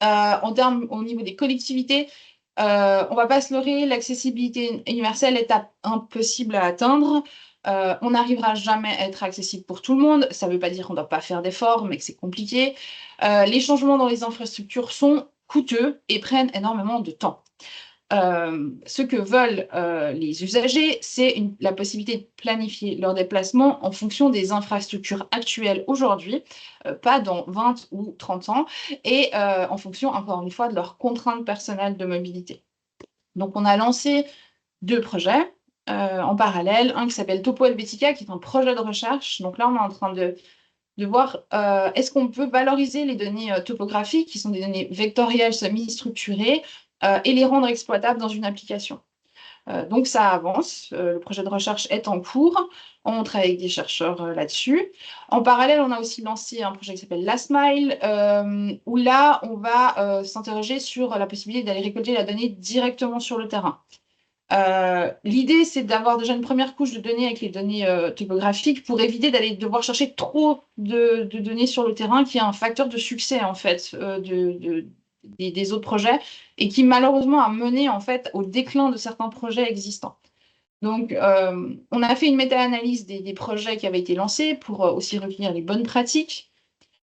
En termes au niveau des collectivités, on ne va pas se leurrer, l'accessibilité universelle est impossible à atteindre. On n'arrivera jamais à être accessible pour tout le monde. Ça ne veut pas dire qu'on ne doit pas faire d'efforts, mais que c'est compliqué. Les changements dans les infrastructures sont coûteux et prennent énormément de temps. Ce que veulent les usagers, c'est la possibilité de planifier leur déplacement en fonction des infrastructures actuelles aujourd'hui, pas dans 20 ou 30 ans, et en fonction, encore une fois, de leurs contraintes personnelles de mobilité. Donc, on a lancé 2 projets en parallèle, un qui s'appelle Topo Helvetica, qui est un projet de recherche. Donc là, on est en train de voir est-ce qu'on peut valoriser les données topographiques, qui sont des données vectorielles semi-structurées, et les rendre exploitables dans une application. Donc ça avance, le projet de recherche est en cours, on travaille avec des chercheurs là-dessus. En parallèle, on a aussi lancé un projet qui s'appelle Last Mile, où là, on va s'interroger sur la possibilité d'aller récolter la donnée directement sur le terrain. L'idée, c'est d'avoir déjà une première couche de données avec les données topographiques pour éviter d'aller devoir chercher trop de données sur le terrain, qui est un facteur de succès en fait des autres projets et qui malheureusement a mené en fait au déclin de certains projets existants. Donc, on a fait une méta-analyse des projets qui avaient été lancés pour aussi recueillir les bonnes pratiques.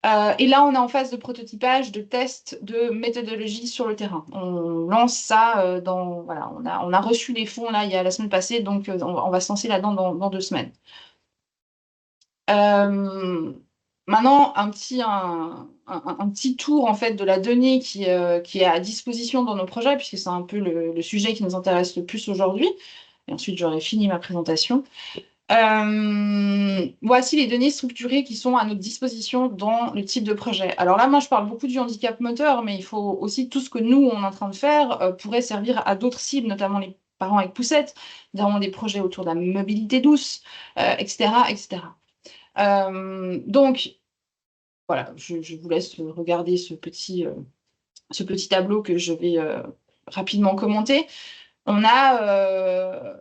Et là, on est en phase de prototypage, de test de méthodologie sur le terrain. On lance ça voilà, on a reçu les fonds là, il y a la semaine passée, donc on va se lancer là-dedans dans 2 semaines. Maintenant, un petit tour en fait de la donnée qui est à disposition dans nos projets, puisque c'est un peu le sujet qui nous intéresse le plus aujourd'hui. Et ensuite, j'aurai fini ma présentation. Voici les données structurées qui sont à notre disposition dans le type de projet. Alors là, moi, je parle beaucoup du handicap moteur, mais il faut aussi tout ce que nous, on est en train de faire pourrait servir à d'autres cibles, notamment les parents avec poussettes, notamment des projets autour de la mobilité douce, etc., etc. Donc, voilà, je vous laisse regarder ce petit tableau que je vais rapidement commenter. On a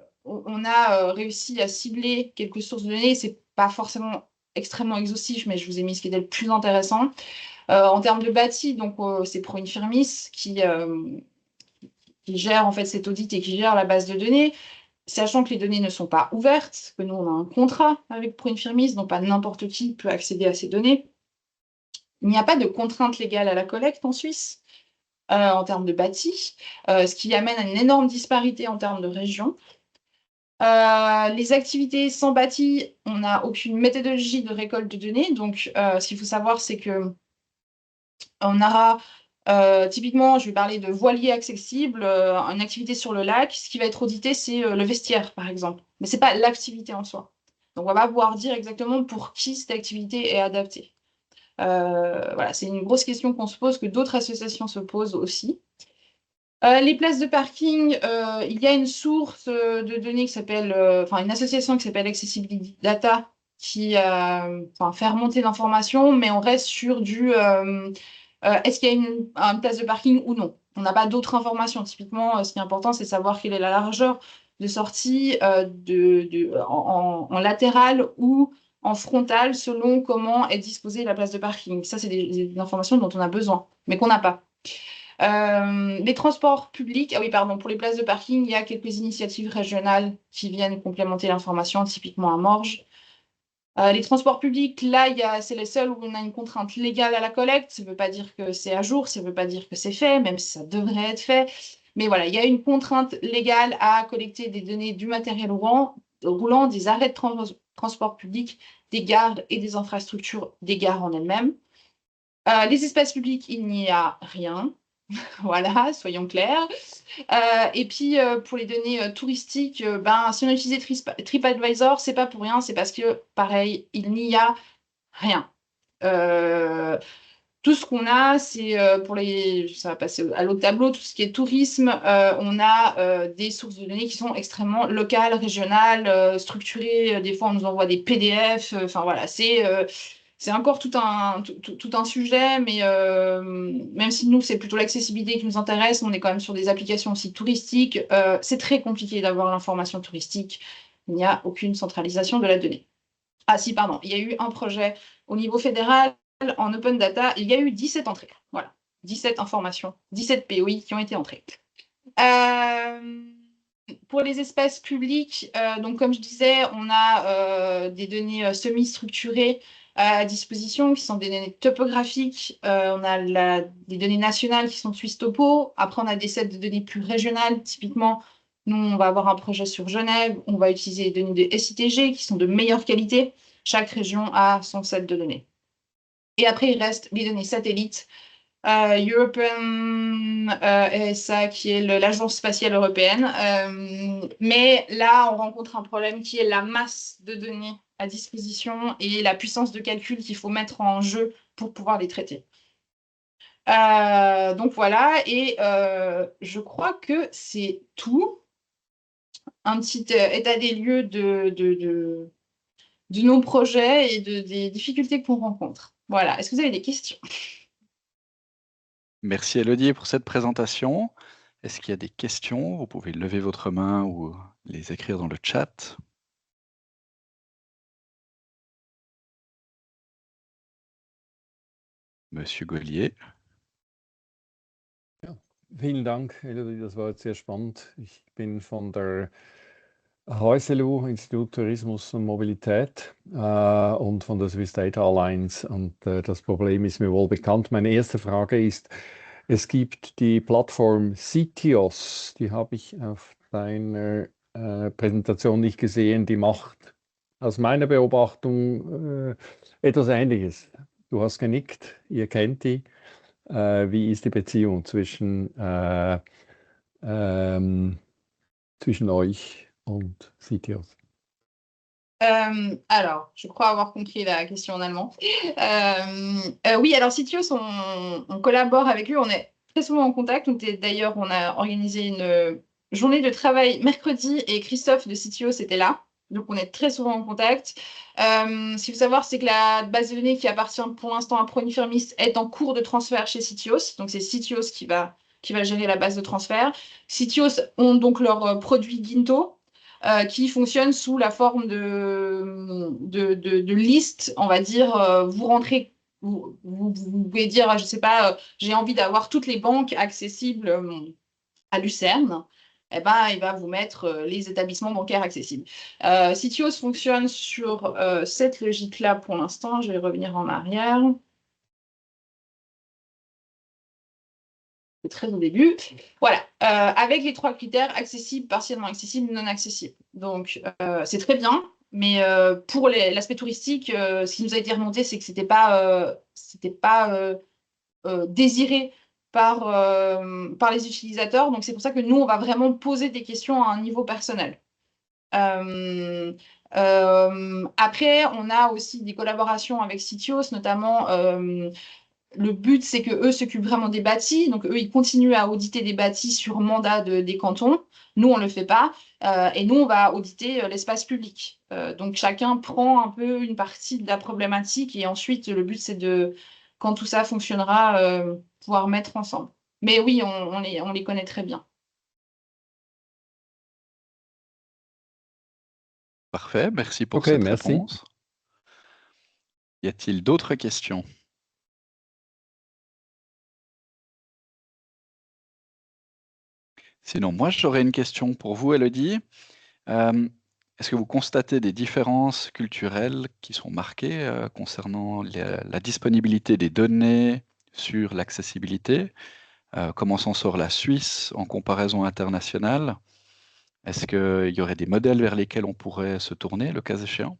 réussi à cibler quelques sources de données. C'est pas forcément extrêmement exhaustif, mais je vous ai mis ce qui était le plus intéressant. En termes de bâti, donc c'est ProInfirmis qui gère en fait cet audit et qui gère la base de données, sachant que les données ne sont pas ouvertes, que nous on a un contrat avec ProInfirmis, donc pas n'importe qui peut accéder à ces données. Il n'y a pas de contrainte légale à la collecte en Suisse. En termes de bâti, ce qui amène à une énorme disparité en termes de régions. Les activités sans bâti, on n'a aucune méthodologie de récolte de données. Donc, ce qu'il faut savoir, c'est que on aura typiquement, je vais parler de voilier accessible, une activité sur le lac. Ce qui va être audité, c'est le vestiaire, par exemple. Mais ce n'est pas l'activité en soi. Donc, on va pas pouvoir dire exactement pour qui cette activité est adaptée. Voilà, c'est une grosse question qu'on se pose, que d'autres associations se posent aussi. Les places de parking, il y a une source de données qui s'appelle, une association qui s'appelle Accessibility Data qui fait remonter l'information, mais on reste sur du est-ce qu'il y a une place de parking ou non. On n'a pas d'autres informations. Typiquement, ce qui est important, c'est de savoir quelle est la largeur de sortie en latéral ou en frontal selon comment est disposée la place de parking. Ça, c'est des informations dont on a besoin, mais qu'on n'a pas. Les transports publics, ah oui, pardon, pour les places de parking, il y a quelques initiatives régionales qui viennent complémenter l'information, typiquement à Morges. Les transports publics, là, c'est les seuls où on a une contrainte légale à la collecte. Ça ne veut pas dire que c'est à jour, ça ne veut pas dire que c'est fait, même si ça devrait être fait. Mais voilà, il y a une contrainte légale à collecter des données du matériel roulant, des arrêts de transport public, des gares et des infrastructures des gares en elles-mêmes. Les espaces publics, il n'y a rien. Voilà, soyons clairs. Et puis, pour les données touristiques, si on a utilisé TripAdvisor, c'est pas pour rien, c'est parce que, pareil, il n'y a rien. Tout ce qu'on a, c'est ça va passer à l'autre tableau, tout ce qui est tourisme, on a des sources de données qui sont extrêmement locales, régionales, structurées. Des fois, on nous envoie des PDF. Enfin, voilà, c'est encore tout un sujet, mais même si nous, c'est plutôt l'accessibilité qui nous intéresse, on est quand même sur des applications aussi touristiques. C'est très compliqué d'avoir l'information touristique. Il n'y a aucune centralisation de la donnée. Ah si, pardon, il y a eu un projet au niveau fédéral en open data, il y a eu 17 entrées. Voilà, 17 informations, 17 POI qui ont été entrées. Pour les espaces publics, donc comme je disais, on a des données semi-structurées à disposition, qui sont des données topographiques. On a des données nationales qui sont de Suisse Topo. Après, on a des sets de données plus régionales. Typiquement, nous, on va avoir un projet sur Genève. On va utiliser des données de SITG qui sont de meilleure qualité. Chaque région a son set de données. Et après, il reste les données satellites. European ESA, qui est l'Agence spatiale européenne. Mais là, on rencontre un problème qui est la masse de données à disposition et la puissance de calcul qu'il faut mettre en jeu pour pouvoir les traiter. Donc voilà, et je crois que c'est tout. Un petit état des lieux de nos projets et des difficultés qu'on rencontre. Voilà, est-ce que vous avez des questions? Merci Elodie pour cette présentation. Est-ce qu'il y a des questions? Vous pouvez lever votre main ou les écrire dans le chat. Monsieur Gaulier. Ja, vielen Dank, Elodie, das war jetzt sehr spannend. Ich bin von der HSLU, Institut Tourismus und Mobilität, und von der Swiss Data Alliance. Und das Problem ist mir wohl bekannt. Meine erste Frage ist, es gibt die Plattform CTOS, die habe ich auf deiner Präsentation nicht gesehen, die macht aus meiner Beobachtung etwas Ähnliches. Du hast genickt, ihr kennt die. Wie ist die Beziehung zwischen euch und CTOS? Alors, je crois avoir compris la question en allemand. Oui, alors CTOS, on collabore avec eux, on est très souvent en contact. D'ailleurs, on a organisé une journée de travail mercredi et Christophe de CTOS était là. Donc, on est très souvent en contact. Ce qu'il faut savoir, c'est que la base de données qui appartient pour l'instant à Pronifermis est en cours de transfert chez CTOS. Donc, c'est CTOS qui va gérer la base de transfert. CTOS ont donc leur produit Ginto, qui fonctionne sous la forme de liste, on va dire. Vous rentrez, vous pouvez dire, je ne sais pas, j'ai envie d'avoir toutes les banques accessibles à Lucerne. Eh ben, il va vous mettre les établissements bancaires accessibles. CTOS fonctionne sur cette logique-là pour l'instant. Je vais revenir en arrière. C'est très au début. Voilà, avec les 3 critères, accessible, partiellement accessible, non accessible. Donc, c'est très bien, mais pour l'aspect touristique, ce qui nous a été remonté, c'est que c'était pas désiré par les utilisateurs. Donc, c'est pour ça que nous, on va vraiment poser des questions à un niveau personnel. Après, on a aussi des collaborations avec CTOS, notamment le but, c'est qu'eux s'occupent vraiment des bâtis. Donc, eux, ils continuent à auditer des bâtis sur mandat des cantons. Nous, on ne le fait pas. Et nous, on va auditer l'espace public. Donc, chacun prend un peu une partie de la problématique. Et ensuite, le but, c'est quand tout ça fonctionnera, pouvoir mettre ensemble. Mais oui, on les connaît très bien. Parfait, merci pour cette réponse. Y a-t-il d'autres questions? Sinon, moi, j'aurais une question pour vous, Elodie. Est-ce que vous constatez des différences culturelles qui sont marquées concernant la disponibilité des données sur l'accessibilité? Comment s'en sort la Suisse en comparaison internationale? Est-ce qu'il y aurait des modèles vers lesquels on pourrait se tourner, le cas échéant?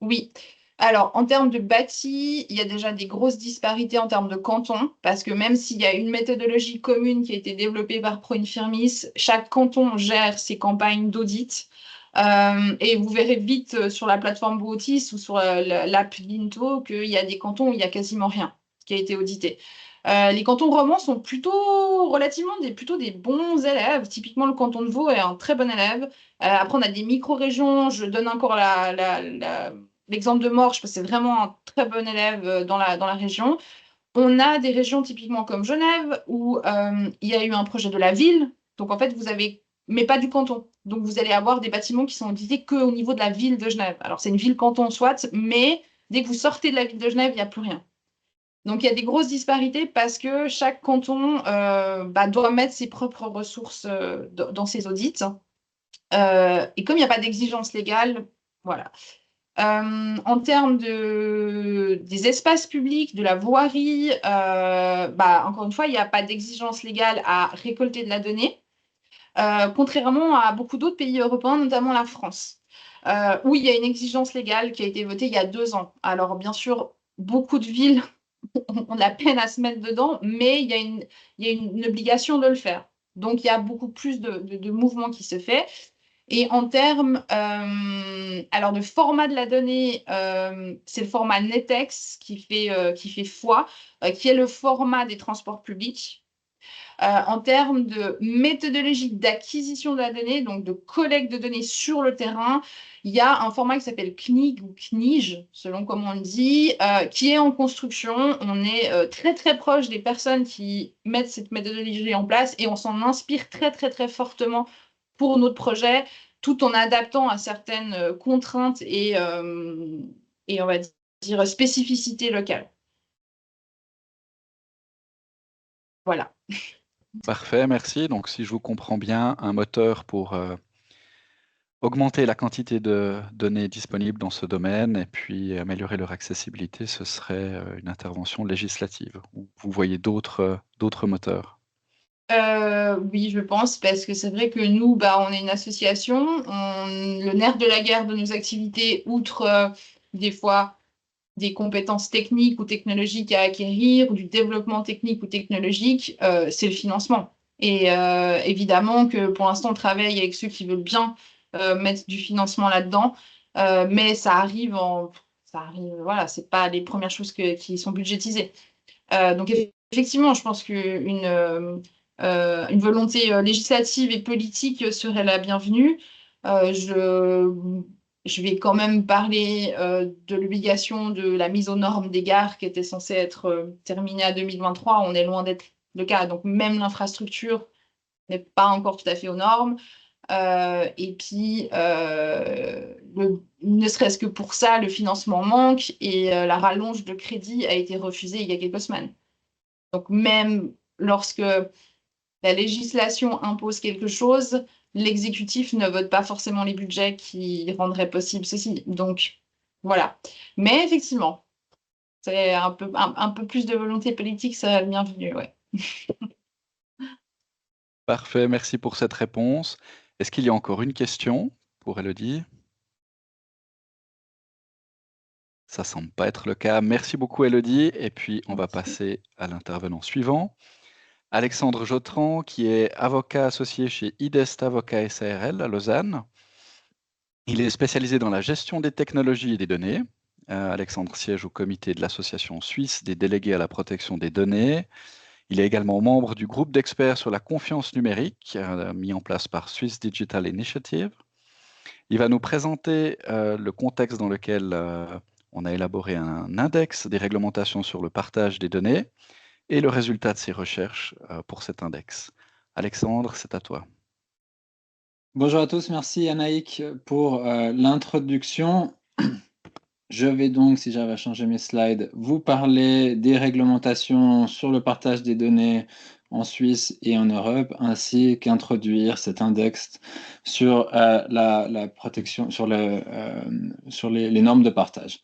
Oui. Alors, en termes de bâti, il y a déjà des grosses disparités en termes de cantons, parce que même s'il y a une méthodologie commune qui a été développée par ProInfirmis, chaque canton gère ses campagnes d'audit. Et vous verrez vite sur la plateforme Bootis ou sur l'app Linto qu'il y a des cantons où il n'y a quasiment rien qui a été audité. Les cantons romans sont plutôt relativement plutôt des bons élèves. Typiquement, le canton de Vaud est un très bon élève. Après, on a des micro-régions. Je donne encore l'exemple de Morges, parce que c'est vraiment un très bon élève dans la région. On a des régions typiquement comme Genève, où il y a eu un projet de la ville. Donc, en fait, vous avez, mais pas du canton. Donc, vous allez avoir des bâtiments qui sont audités qu'au niveau de la ville de Genève. Alors, c'est une ville-canton, soit, mais dès que vous sortez de la ville de Genève, il n'y a plus rien. Donc, il y a des grosses disparités parce que chaque canton doit mettre ses propres ressources dans ses audits. Et comme il n'y a pas d'exigence légale, voilà. En termes des espaces publics, de la voirie, encore une fois, il n'y a pas d'exigence légale à récolter de la donnée, contrairement à beaucoup d'autres pays européens, notamment la France, où il y a une exigence légale qui a été votée il y a 2 ans. Alors, bien sûr, beaucoup de villes ont de la peine à se mettre dedans, mais il y a une obligation de le faire. Donc, il y a beaucoup plus de mouvement qui se fait. Et en termes alors de format de la donnée, c'est le format NetEx qui fait foi, qui est le format des transports publics. En termes de méthodologie d'acquisition de la donnée, donc de collecte de données sur le terrain, il y a un format qui s'appelle CNIG ou CNIGE, selon comment on le dit, qui est en construction. On est très très proche des personnes qui mettent cette méthodologie en place et on s'en inspire très très très fortement pour notre projet, tout en adaptant à certaines contraintes et on va dire spécificités locales. Voilà. Parfait, merci. Donc, si je vous comprends bien, un moteur pour augmenter la quantité de données disponibles dans ce domaine et puis améliorer leur accessibilité, ce serait une intervention législative. Ou vous voyez d'autres moteurs? Oui, je pense, parce que c'est vrai que nous, on est une association. Le nerf de la guerre de nos activités, outre des fois des compétences techniques ou technologiques à acquérir, ou du développement technique ou technologique, c'est le financement. Et évidemment que pour l'instant, on travaille avec ceux qui veulent bien mettre du financement là-dedans, mais ça arrive, voilà, c'est pas les premières choses qui sont budgétisées. Donc effectivement, je pense qu'une une volonté législative et politique serait la bienvenue. Je vais quand même parler de l'obligation de la mise aux normes des gares qui était censée être terminée à 2023. On est loin d'être le cas. Donc même l'infrastructure n'est pas encore tout à fait aux normes. Et puis, ne serait-ce que pour ça, le financement manque et la rallonge de crédit a été refusée il y a quelques semaines. Donc même lorsque la législation impose quelque chose, l'exécutif ne vote pas forcément les budgets qui rendraient possible ceci. Donc voilà. Mais effectivement, c'est un peu plus de volonté politique, ça serait le bienvenu, ouais. Parfait, merci pour cette réponse. Est-ce qu'il y a encore une question pour Elodie? Ça semble pas être le cas. Merci beaucoup, Elodie. Et puis, on va passer à l'intervenant suivant. Alexandre Jotran, qui est avocat associé chez IDEST Avocat SARL à Lausanne. Il est spécialisé dans la gestion des technologies et des données. Alexandre siège au comité de l'Association suisse des délégués à la protection des données. Il est également membre du groupe d'experts sur la confiance numérique mis en place par Swiss Digital Initiative. Il va nous présenter le contexte dans lequel on a élaboré un index des réglementations sur le partage des données et le résultat de ses recherches pour cet index. Alexandre, c'est à toi. Bonjour à tous, merci Anaïk pour l'introduction. Je vais donc, si j'arrive à changer mes slides, vous parler des réglementations sur le partage des données en Suisse et en Europe, ainsi qu'introduire cet index sur la protection, sur les normes de partage.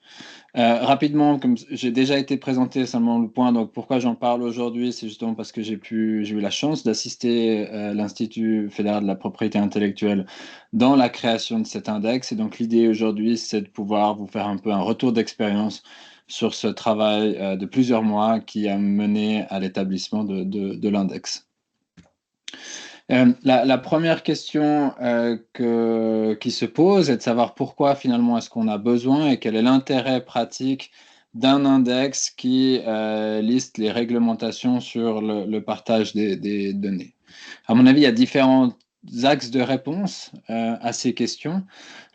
Rapidement, comme j'ai déjà été présenté seulement le point, donc pourquoi j'en parle aujourd'hui, c'est justement parce que j'ai eu la chance d'assister l'Institut fédéral de la propriété intellectuelle dans la création de cet index. Et donc l'idée aujourd'hui, c'est de pouvoir vous faire un peu un retour d'expérience sur ce travail de plusieurs mois qui a mené à l'établissement de l'index. La première question qui se pose est de savoir pourquoi finalement est-ce qu'on a besoin et quel est l'intérêt pratique d'un index qui liste les réglementations sur le partage des données. À mon avis, il y a différents axes de réponse à ces questions.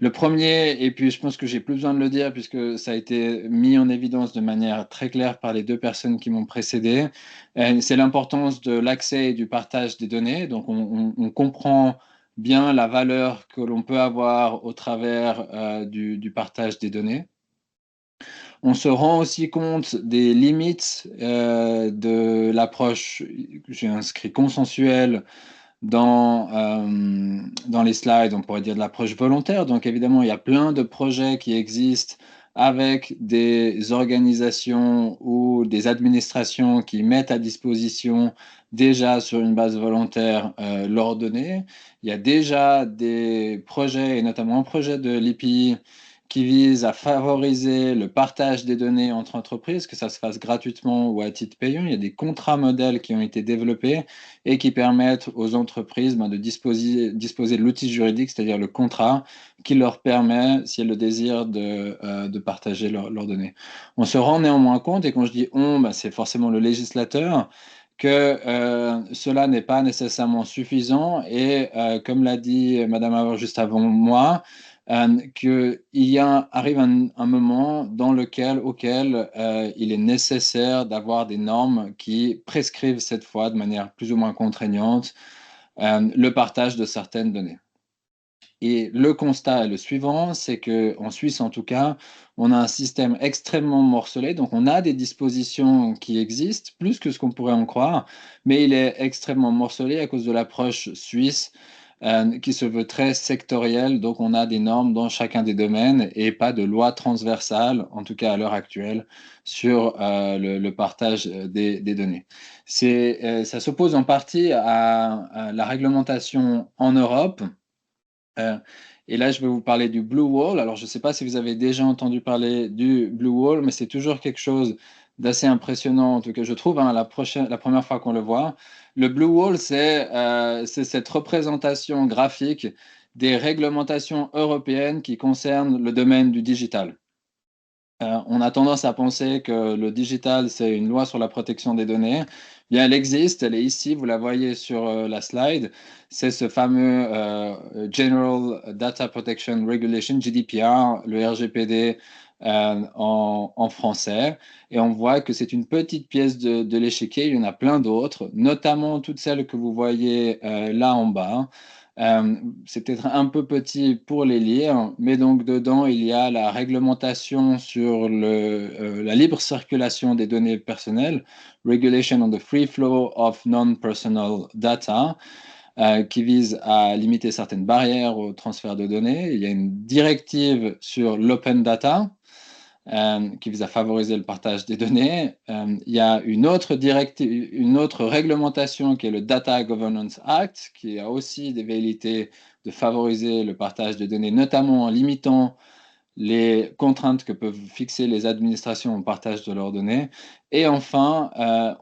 Le premier, et puis je pense que j'ai plus besoin de le dire puisque ça a été mis en évidence de manière très claire par les deux personnes qui m'ont précédé, c'est l'importance de l'accès et du partage des données. Donc on comprend bien la valeur que l'on peut avoir au travers du partage des données. On se rend aussi compte des limites de l'approche, j'ai inscrit consensuelle, dans les slides, on pourrait dire de l'approche volontaire. Donc évidemment, il y a plein de projets qui existent avec des organisations ou des administrations qui mettent à disposition déjà sur une base volontaire leurs données. Il y a déjà des projets, et notamment un projet de l'IPI, qui vise à favoriser le partage des données entre entreprises, que ça se fasse gratuitement ou à titre payant. Il y a des contrats modèles qui ont été développés et qui permettent aux entreprises de disposer de l'outil juridique, c'est-à-dire le contrat, qui leur permet, si elles le désirent, de partager leurs données. On se rend néanmoins compte, et quand je dis on, c'est forcément le législateur, que cela n'est pas nécessairement suffisant et comme l'a dit Madame Auer juste avant moi, qu'il arrive un moment auquel il est nécessaire d'avoir des normes qui prescrivent cette fois de manière plus ou moins contraignante le partage de certaines données. Et le constat est le suivant, c'est qu'en Suisse en tout cas, on a un système extrêmement morcelé, donc on a des dispositions qui existent, plus que ce qu'on pourrait en croire, mais il est extrêmement morcelé à cause de l'approche suisse qui se veut très sectorielle, donc on a des normes dans chacun des domaines et pas de loi transversale, en tout cas à l'heure actuelle, sur le partage des données. Ça s'oppose en partie à la réglementation en Europe. Et là, je vais vous parler du Blue Wall. Alors, je ne sais pas si vous avez déjà entendu parler du Blue Wall, mais c'est toujours quelque chose d'assez impressionnant, en tout cas, je trouve, la première fois qu'on le voit. Le Blue Wall, c'est cette représentation graphique des réglementations européennes qui concernent le domaine du digital. On a tendance à penser que le digital, c'est une loi sur la protection des données. Bien, elle existe, elle est ici, vous la voyez sur la slide. C'est ce fameux General Data Protection Regulation, GDPR, le RGPD en français. Et on voit que c'est une petite pièce de l'échiquier. Il y en a plein d'autres, notamment toutes celles que vous voyez là en bas. C'est peut-être un peu petit pour les lire, mais donc dedans, il y a la réglementation sur la libre circulation des données personnelles, Regulation on the Free Flow of Non-Personal Data, qui vise à limiter certaines barrières au transfert de données. Il y a une directive sur l'open data, qui vise à favoriser le partage des données. Il y a une autre réglementation qui est le Data Governance Act, qui a aussi des velléités de favoriser le partage des données, notamment en limitant les contraintes que peuvent fixer les administrations au partage de leurs données. Et enfin,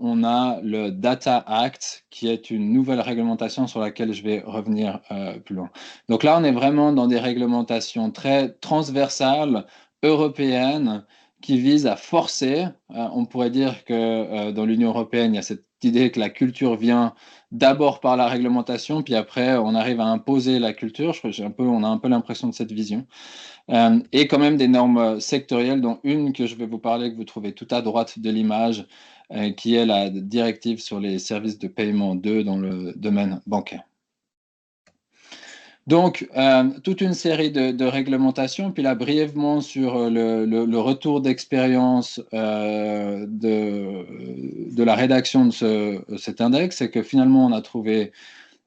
on a le Data Act, qui est une nouvelle réglementation sur laquelle je vais revenir plus loin. Donc là, on est vraiment dans des réglementations très transversales, européenne, qui vise à forcer, on pourrait dire que dans l'Union européenne, il y a cette idée que la culture vient d'abord par la réglementation, puis après on arrive à imposer la culture. On a un peu l'impression de cette vision. Et quand même des normes sectorielles, dont une que je vais vous parler, que vous trouvez tout à droite de l'image, qui est la directive sur les services de paiement 2 dans le domaine bancaire. Donc, toute une série de réglementations. Puis là, brièvement, sur le retour d'expérience de la rédaction de cet index, c'est que finalement, on a trouvé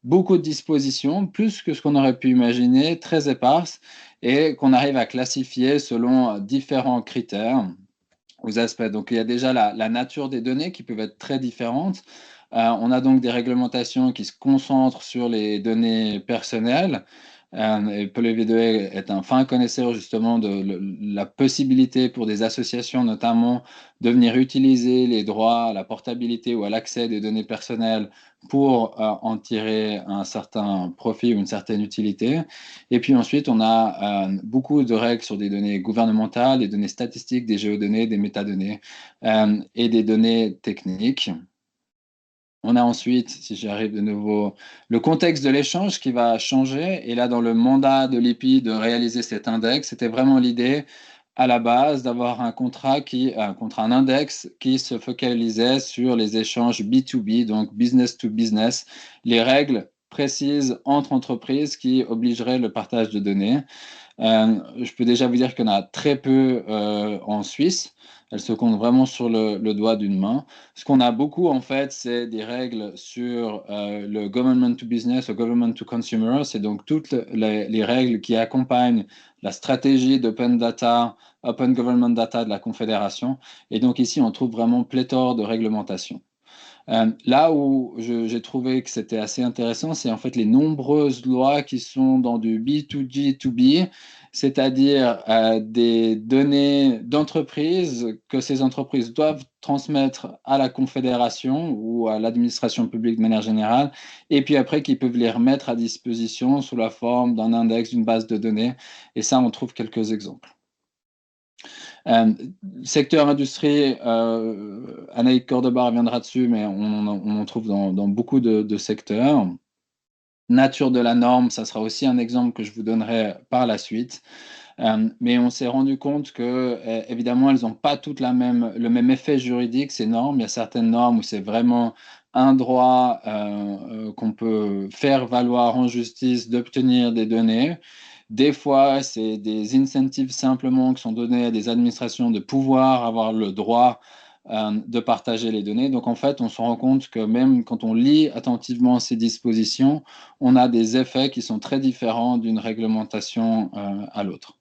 beaucoup de dispositions, plus que ce qu'on aurait pu imaginer, très éparses, et qu'on arrive à classifier selon différents critères aux aspects. Donc, il y a déjà la nature des données qui peuvent être très différentes. On a donc des réglementations qui se concentrent sur les données personnelles. Et Paul Vidouet est un fin connaisseur justement de la possibilité pour des associations notamment de venir utiliser les droits à la portabilité ou à l'accès des données personnelles pour en tirer un certain profit ou une certaine utilité. Et puis ensuite, on a beaucoup de règles sur des données gouvernementales, des données statistiques, des géodonnées, des métadonnées et des données techniques. On a ensuite, si j'arrive de nouveau, le contexte de l'échange qui va changer. Et là, dans le mandat de l'IPI de réaliser cet index, c'était vraiment l'idée à la base d'avoir un index qui se focalisait sur les échanges B2B, donc business to business, les règles précises entre entreprises qui obligeraient le partage de données. Je peux déjà vous dire qu'il y en a très peu en Suisse. Elles se comptent vraiment sur le doigt d'une main. Ce qu'on a beaucoup, en fait, c'est des règles sur le government to business, le government to consumer. C'est donc toutes les règles qui accompagnent la stratégie d'open data, open government data de la Confédération. Et donc ici, on trouve vraiment pléthore de réglementations. Là où j'ai trouvé que c'était assez intéressant, c'est en fait les nombreuses lois qui sont dans du B2G2B, c'est-à-dire des données d'entreprises que ces entreprises doivent transmettre à la Confédération ou à l'administration publique de manière générale, et puis après qu'ils peuvent les remettre à disposition sous la forme d'un index, d'une base de données. Et ça, on trouve quelques exemples. Secteur industrie, Anaïk Cordoba reviendra dessus, mais on en trouve dans beaucoup de secteurs. Nature de la norme, ça sera aussi un exemple que je vous donnerai par la suite. Mais on s'est rendu compte que, évidemment, elles n'ont pas toutes le même effet juridique, ces normes. Il y a certaines normes où c'est vraiment un droit qu'on peut faire valoir en justice d'obtenir des données. Des fois, c'est des incentives simplement qui sont donnés à des administrations de pouvoir avoir le droit de partager les données. Donc, en fait, on se rend compte que même quand on lit attentivement ces dispositions, on a des effets qui sont très différents d'une réglementation à l'autre.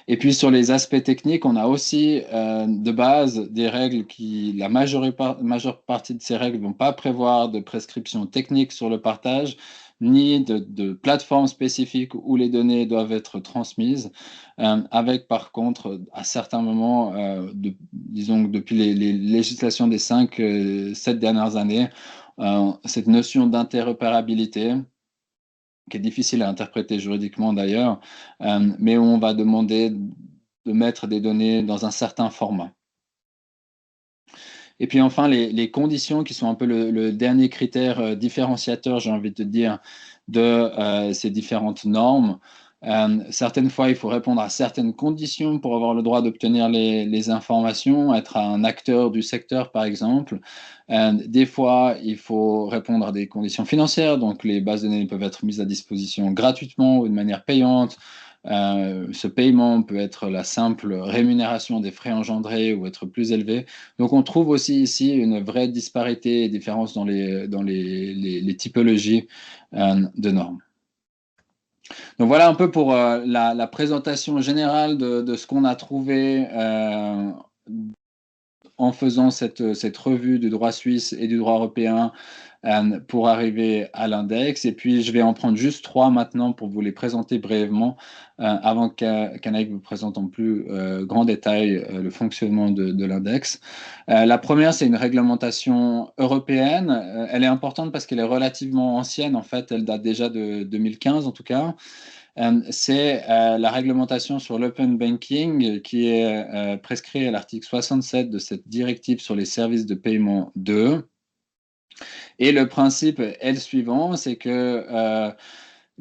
Et puis, sur les aspects techniques, on a aussi de base des règles qui, la majeure partie de ces règles ne vont pas prévoir de prescriptions techniques sur le partage, ni de plateformes spécifiques où les données doivent être transmises, avec par contre, à certains moments, disons que depuis les législations des 5-7 dernières années, cette notion d'interopérabilité, qui est difficile à interpréter juridiquement d'ailleurs, mais où on va demander de mettre des données dans un certain format. Et puis enfin, les conditions qui sont un peu le dernier critère différenciateur, j'ai envie de dire, de ces différentes normes. Certaines fois, il faut répondre à certaines conditions pour avoir le droit d'obtenir les informations, être un acteur du secteur, par exemple. Des fois, il faut répondre à des conditions financières, donc les bases de données peuvent être mises à disposition gratuitement ou de manière payante. Ce paiement peut être la simple rémunération des frais engendrés ou être plus élevé. Donc, on trouve aussi ici une vraie disparité et différence dans les typologies de normes. Donc voilà un peu pour la présentation générale de ce qu'on a trouvé en faisant cette revue du droit suisse et du droit européen pour arriver à l'index. Et puis, je vais en prendre juste 3 maintenant pour vous les présenter brièvement avant qu'Anaïk vous présente en plus grand détail le fonctionnement de l'index. La première, c'est une réglementation européenne. Elle est importante parce qu'elle est relativement ancienne. En fait, elle date déjà de 2015 en tout cas. C'est la réglementation sur l'open banking qui est prescrite à l'article 67 de cette directive sur les services de paiement 2. Et le principe est le suivant, c'est que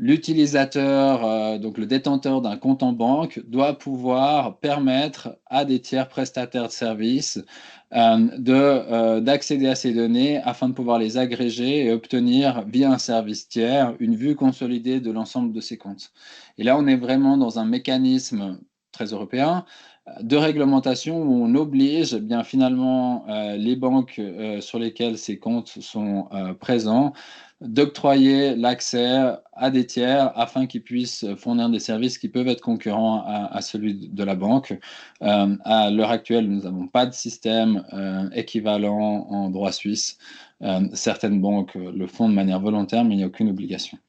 l'utilisateur, donc le détenteur d'un compte en banque, doit pouvoir permettre à des tiers prestataires de services d'accéder à ces données afin de pouvoir les agréger et obtenir via un service tiers une vue consolidée de l'ensemble de ces comptes. Et là, on est vraiment dans un mécanisme très européen de réglementation où on oblige bien finalement les banques sur lesquelles ces comptes sont présents d'octroyer l'accès à des tiers afin qu'ils puissent fournir des services qui peuvent être concurrents à celui de la banque. À l'heure actuelle, nous n'avons pas de système équivalent en droit suisse. Certaines banques le font de manière volontaire, mais il n'y a aucune obligation.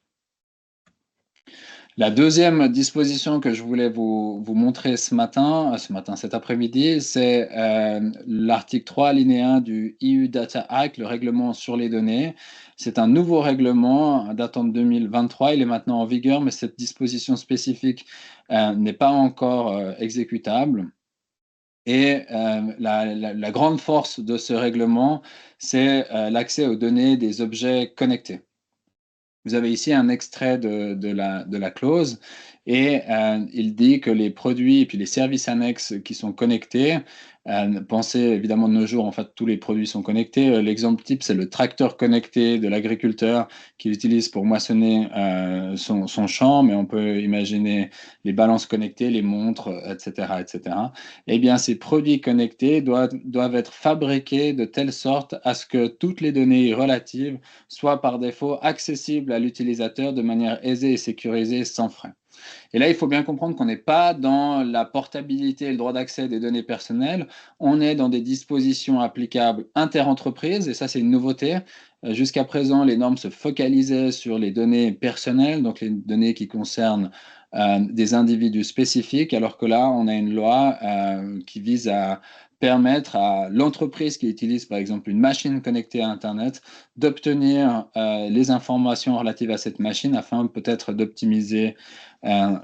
La deuxième disposition que je voulais vous montrer cet après-midi, c'est l'article 3, alinéa 1 du EU Data Act, le règlement sur les données. C'est un nouveau règlement datant de 2023. Il est maintenant en vigueur, mais cette disposition spécifique n'est pas encore exécutable. Et la grande force de ce règlement, c'est l'accès aux données des objets connectés. Vous avez ici un extrait de la clause et il dit que les produits et puis les services annexes qui sont connectés, pensez évidemment de nos jours, en fait, tous les produits sont connectés. L'exemple type, c'est le tracteur connecté de l'agriculteur qu'il utilise pour moissonner son champ, mais on peut imaginer les balances connectées, les montres, etc., etc. Eh bien, ces produits connectés doivent être fabriqués de telle sorte à ce que toutes les données relatives soient par défaut accessibles à l'utilisateur de manière aisée et sécurisée sans frais. Et là, il faut bien comprendre qu'on n'est pas dans la portabilité et le droit d'accès des données personnelles, on est dans des dispositions applicables interentreprises, et ça c'est une nouveauté. Jusqu'à présent, les normes se focalisaient sur les données personnelles, donc les données qui concernent des individus spécifiques, alors que là, on a une loi qui vise à permettre à l'entreprise qui utilise par exemple une machine connectée à Internet d'obtenir les informations relatives à cette machine afin peut-être d'optimiser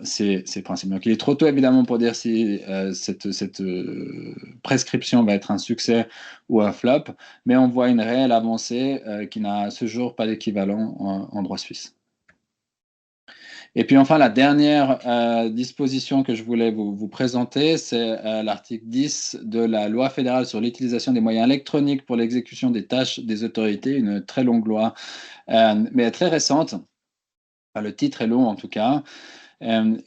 ces principes. Donc il est trop tôt évidemment pour dire si cette prescription va être un succès ou un flop, mais on voit une réelle avancée qui n'a à ce jour pas d'équivalent en droit suisse. Et puis enfin, la dernière disposition que je voulais vous présenter, c'est l'article 10 de la loi fédérale sur l'utilisation des moyens électroniques pour l'exécution des tâches des autorités, une très longue loi, mais très récente. Enfin, le titre est long en tout cas,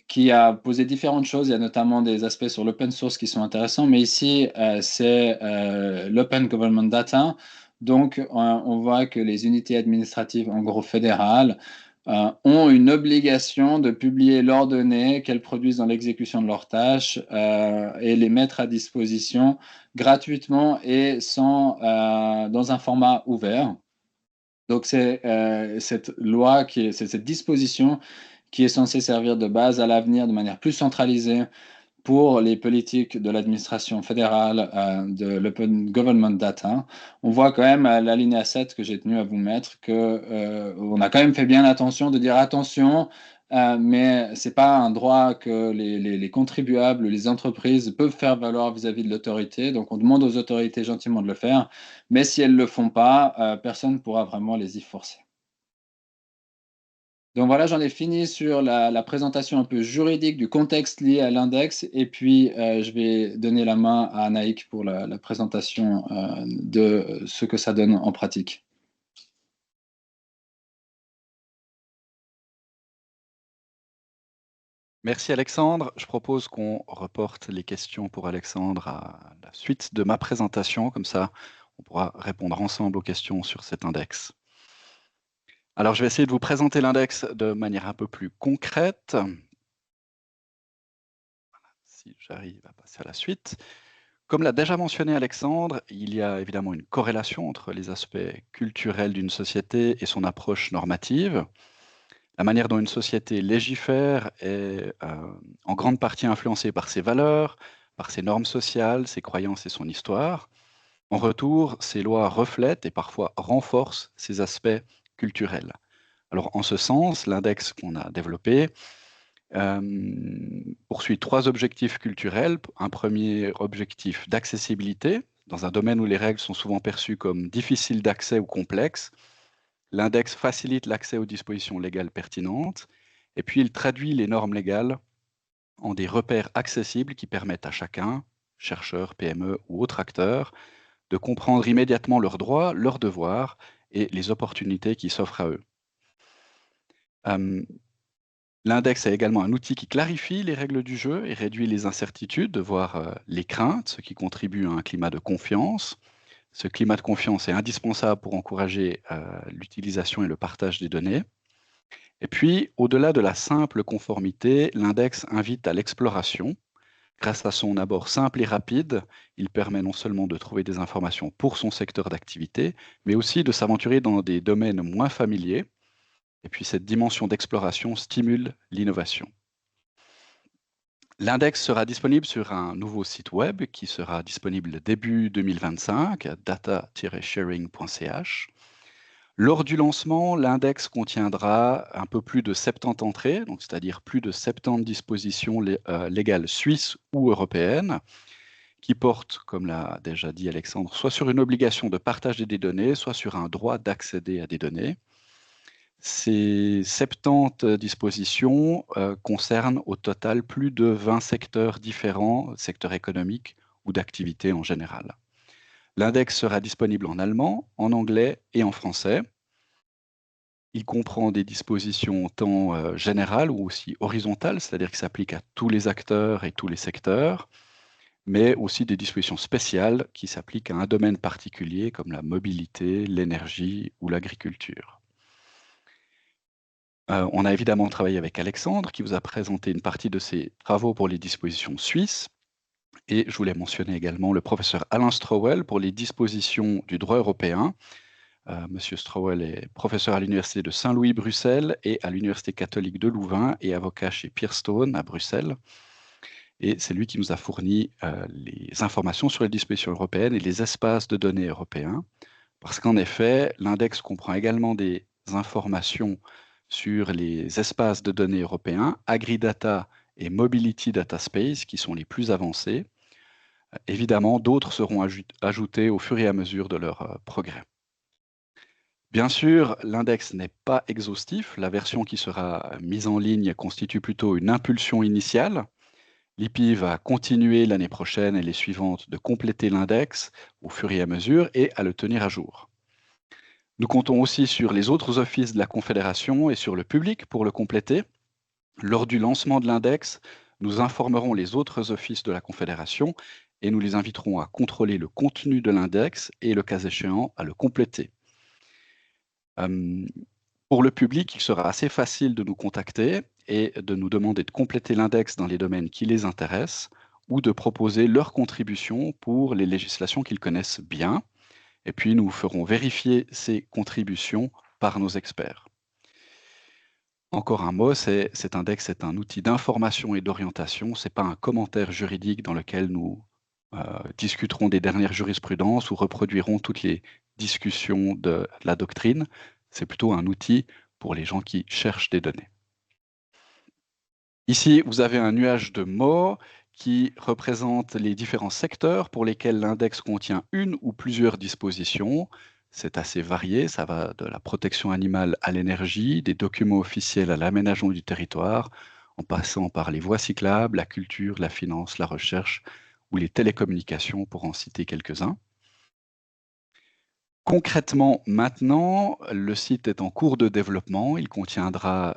qui a posé différentes choses. Il y a notamment des aspects sur l'open source qui sont intéressants, mais ici, c'est l'Open Government Data. Donc, on voit que les unités administratives, en gros fédérales, ont une obligation de publier leurs données qu'elles produisent dans l'exécution de leurs tâches et les mettre à disposition gratuitement et dans un format ouvert. Donc, c'est cette loi, c'est cette disposition qui est censée servir de base à l'avenir de manière plus centralisée pour les politiques de l'administration fédérale de l'Open Government Data. On voit quand même à l'alinéa 7 que j'ai tenu à vous mettre qu'on a quand même fait bien attention de dire attention, mais ce n'est pas un droit que les contribuables, les entreprises peuvent faire valoir vis-à-vis de l'autorité. Donc on demande aux autorités gentiment de le faire, mais si elles ne le font pas, personne ne pourra vraiment les y forcer. Donc voilà, j'en ai fini sur la présentation un peu juridique du contexte lié à l'index. Et puis, je vais donner la main à Anaïk pour la présentation de ce que ça donne en pratique. Merci Alexandre. Je propose qu'on reporte les questions pour Alexandre à la suite de ma présentation. Comme ça, on pourra répondre ensemble aux questions sur cet index. Alors, je vais essayer de vous présenter l'index de manière un peu plus concrète. Si j'arrive à passer à la suite. Comme l'a déjà mentionné Alexandre, il y a évidemment une corrélation entre les aspects culturels d'une société et son approche normative. La manière dont une société légifère est en grande partie influencée par ses valeurs, par ses normes sociales, ses croyances et son histoire. En retour, ces lois reflètent et parfois renforcent ces aspects culturels. Alors, en ce sens, l'index qu'on a développé poursuit 3 objectifs culturels. Un premier objectif d'accessibilité, dans un domaine où les règles sont souvent perçues comme difficiles d'accès ou complexes. L'index facilite l'accès aux dispositions légales pertinentes. Et puis, il traduit les normes légales en des repères accessibles qui permettent à chacun, chercheur, PME ou autre acteur, de comprendre immédiatement leurs droits, leurs devoirs et les opportunités qui s'offrent à eux. L'index est également un outil qui clarifie les règles du jeu et réduit les incertitudes, voire les craintes, ce qui contribue à un climat de confiance. Ce climat de confiance est indispensable pour encourager l'utilisation et le partage des données. Et puis, au-delà de la simple conformité, l'index invite à l'exploration. Grâce à son abord simple et rapide, il permet non seulement de trouver des informations pour son secteur d'activité, mais aussi de s'aventurer dans des domaines moins familiers. Et puis, cette dimension d'exploration stimule l'innovation. L'index sera disponible sur un nouveau site web qui sera disponible début 2025, data-sharing.ch. Lors du lancement, l'index contiendra un peu plus de 70 entrées, donc c'est-à-dire plus de 70 dispositions légales suisses ou européennes, qui portent, comme l'a déjà dit Alexandre, soit sur une obligation de partager des données, soit sur un droit d'accéder à des données. Ces 70 dispositions concernent au total plus de 20 secteurs différents, secteurs économiques ou d'activité en général. L'index sera disponible en allemand, en anglais et en français. Il comprend des dispositions tant générales ou aussi horizontales, c'est-à-dire qu'il s'applique à tous les acteurs et tous les secteurs, mais aussi des dispositions spéciales qui s'appliquent à un domaine particulier comme la mobilité, l'énergie ou l'agriculture. On a évidemment travaillé avec Alexandre qui vous a présenté une partie de ses travaux pour les dispositions suisses. Et je voulais mentionner également le professeur Alain Strowell pour les dispositions du droit européen. Monsieur Strowell est professeur à l'Université de Saint-Louis-Bruxelles et à l'Université catholique de Louvain et avocat chez Pearstone à Bruxelles. Et c'est lui qui nous a fourni les informations sur les dispositions européennes et les espaces de données européens. Parce qu'en effet, l'index comprend également des informations sur les espaces de données européens, AgriData et Mobility Data Space, qui sont les plus avancés. Évidemment, d'autres seront ajoutés au fur et à mesure de leur progrès. Bien sûr, l'index n'est pas exhaustif. La version qui sera mise en ligne constitue plutôt une impulsion initiale. L'IPI va continuer l'année prochaine et les suivantes de compléter l'index au fur et à mesure et à le tenir à jour. Nous comptons aussi sur les autres offices de la Confédération et sur le public pour le compléter. Lors du lancement de l'index, nous informerons les autres offices de la Confédération et nous les inviterons à contrôler le contenu de l'index et, le cas échéant, à le compléter. Pour le public, il sera assez facile de nous contacter et de nous demander de compléter l'index dans les domaines qui les intéressent ou de proposer leur contribution pour les législations qu'ils connaissent bien. Et puis, nous ferons vérifier ces contributions par nos experts. Encore un mot, cet index est un outil d'information et d'orientation. Ce n'est pas un commentaire juridique dans lequel nous discuterons des dernières jurisprudences ou reproduirons toutes les discussions de la doctrine. C'est plutôt un outil pour les gens qui cherchent des données. Ici, vous avez un nuage de mots qui représente les différents secteurs pour lesquels l'index contient une ou plusieurs dispositions. C'est assez varié, ça va de la protection animale à l'énergie, des documents officiels à l'aménagement du territoire, en passant par les voies cyclables, la culture, la finance, la recherche ou les télécommunications, pour en citer quelques-uns. Concrètement, maintenant, le site est en cours de développement. Il contiendra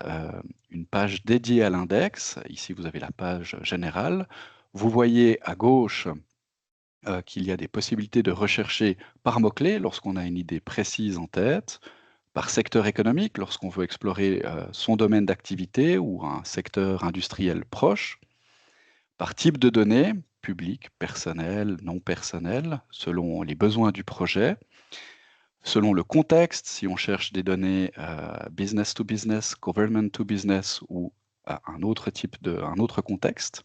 une page dédiée à l'index. Ici, vous avez la page générale. Vous voyez à gauche qu'il y a des possibilités de rechercher par mots-clés lorsqu'on a une idée précise en tête, par secteur économique lorsqu'on veut explorer son domaine d'activité ou un secteur industriel proche, par type de données, public, personnel, non personnel, selon les besoins du projet, selon le contexte, si on cherche des données business to business, government to business ou un autre contexte.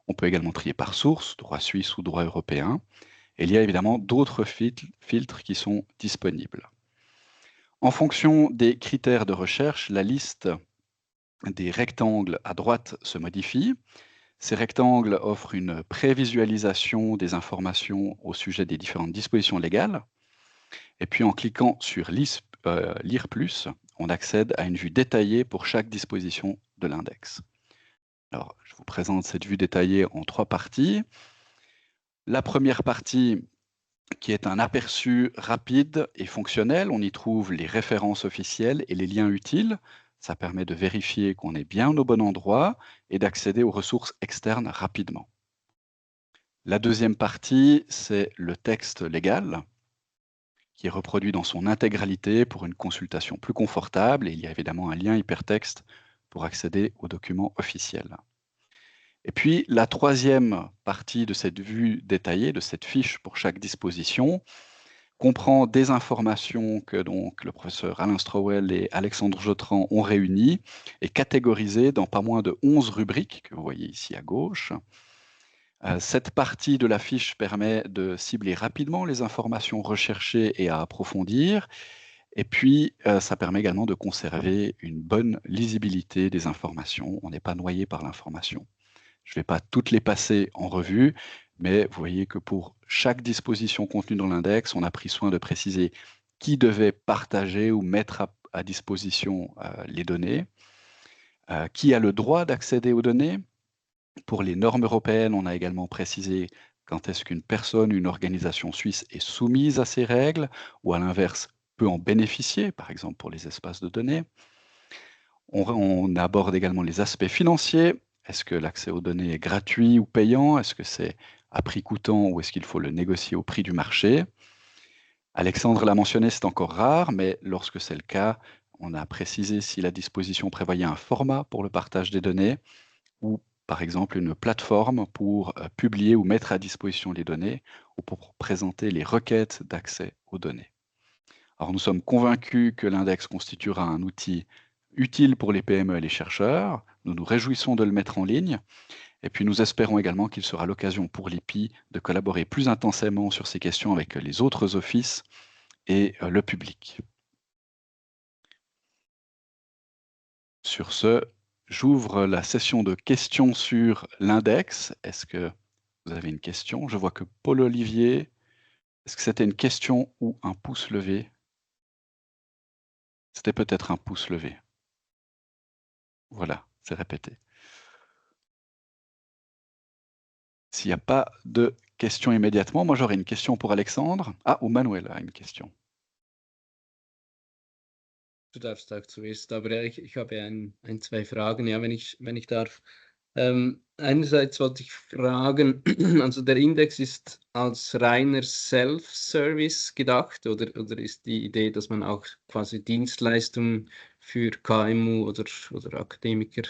On peut également trier par source, droit suisse ou droit européen. Et il y a évidemment d'autres filtres qui sont disponibles. En fonction des critères de recherche, la liste des rectangles à droite se modifie. Ces rectangles offrent une prévisualisation des informations au sujet des différentes dispositions légales. Et puis en cliquant sur Lire plus, on accède à une vue détaillée pour chaque disposition de l'index. Alors, je vous présente cette vue détaillée en 3 parties. La première partie, qui est un aperçu rapide et fonctionnel. On y trouve les références officielles et les liens utiles. Ça permet de vérifier qu'on est bien au bon endroit et d'accéder aux ressources externes rapidement. La deuxième partie, c'est le texte légal, qui est reproduit dans son intégralité pour une consultation plus confortable. Et il y a évidemment un lien hypertexte pour accéder aux documents officiels. Et puis, la troisième partie de cette vue détaillée, de cette fiche pour chaque disposition, comprend des informations que donc, le professeur Alain Strowell et Alexandre Jotran ont réunies et catégorisées dans pas moins de 11 rubriques que vous voyez ici à gauche. Cette partie de la fiche permet de cibler rapidement les informations recherchées et à approfondir. Et puis, ça permet également de conserver une bonne lisibilité des informations. On n'est pas noyé par l'information. Je ne vais pas toutes les passer en revue, mais vous voyez que pour chaque disposition contenue dans l'index, on a pris soin de préciser qui devait partager ou mettre à disposition les données, qui a le droit d'accéder aux données. Pour les normes européennes, on a également précisé quand est-ce qu'une personne, une organisation suisse est soumise à ces règles, ou à l'inverse, peut en bénéficier, par exemple pour les espaces de données. On aborde également les aspects financiers. Est-ce que l'accès aux données est gratuit ou payant? Est-ce que c'est à prix coûtant ou est-ce qu'il faut le négocier au prix du marché? Alexandre l'a mentionné, c'est encore rare, mais lorsque c'est le cas, on a précisé si la disposition prévoyait un format pour le partage des données ou par exemple une plateforme pour publier ou mettre à disposition les données ou pour présenter les requêtes d'accès aux données. Alors nous sommes convaincus que l'index constituera un outil utile pour les PME et les chercheurs. Nous nous réjouissons de le mettre en ligne. Et puis nous espérons également qu'il sera l'occasion pour l'IPI de collaborer plus intensément sur ces questions avec les autres offices et le public. Sur ce, j'ouvre la session de questions sur l'index. Est-ce que vous avez une question? Je vois que Paul-Olivier, est-ce que c'était une question ou un pouce levé? C'était peut-être un pouce levé. Voilà, c'est répété. S'il n'y a pas de questions immédiatement, moi j'aurais une question pour Alexandre. Ah, ou Manuel a une question. Du darfst auch zuerst, aber ich habe zwei Fragen, ja, wenn ich darf. Einerseits wollte ich fragen, also der Index ist als reiner Self-Service gedacht oder ist die Idee, dass man auch quasi Dienstleistungen für KMU oder Akademiker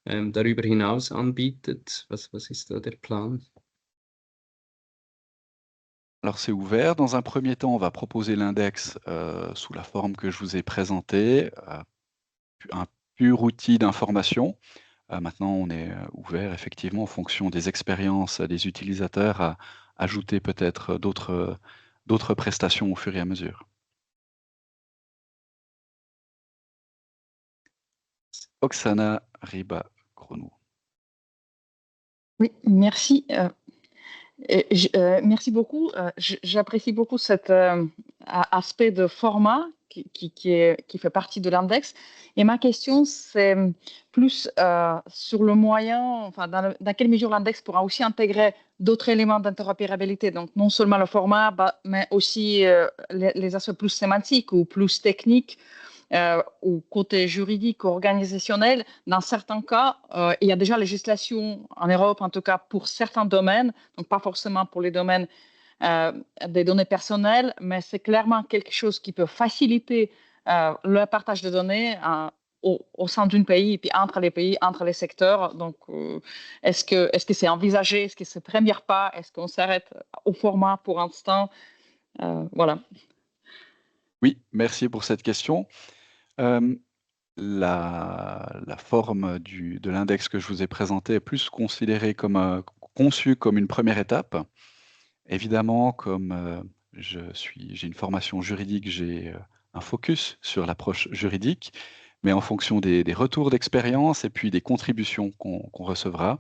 darüber hinaus anbietet? Was ist da der Plan? Alors c'est ouvert. Dans un premier temps, on va proposer l'index sous la forme que je vous ai présentée, un pur outil d'information. Maintenant, on est ouvert effectivement en fonction des expériences des utilisateurs à ajouter peut-être d'autres prestations au fur et à mesure. Oksana Riba-Kronou. Oui, merci. Merci beaucoup. J'apprécie beaucoup cet aspect de format qui fait partie de l'index. Et ma question, c'est plus sur le moyen, enfin, dans quelle mesure l'index pourra aussi intégrer d'autres éléments d'interopérabilité. Donc, non seulement le format, mais aussi les aspects plus sémantiques ou plus techniques. Ou côté juridique, organisationnel, dans certains cas, il y a déjà législation en Europe, en tout cas pour certains domaines, donc pas forcément pour les domaines des données personnelles, mais c'est clairement quelque chose qui peut faciliter le partage de données au sein d'un pays et puis entre les pays, entre les secteurs. Donc, est-ce que c'est envisagé? Est-ce que c'est le premier pas? Est-ce qu'on s'arrête au format pour l'instant? Voilà. Oui, merci pour cette question. La forme de l'index que je vous ai présenté est plus considérée comme conçue comme une première étape. Évidemment, comme j'ai une formation juridique, j'ai un focus sur l'approche juridique, mais en fonction des retours d'expérience et puis des contributions qu'on recevra,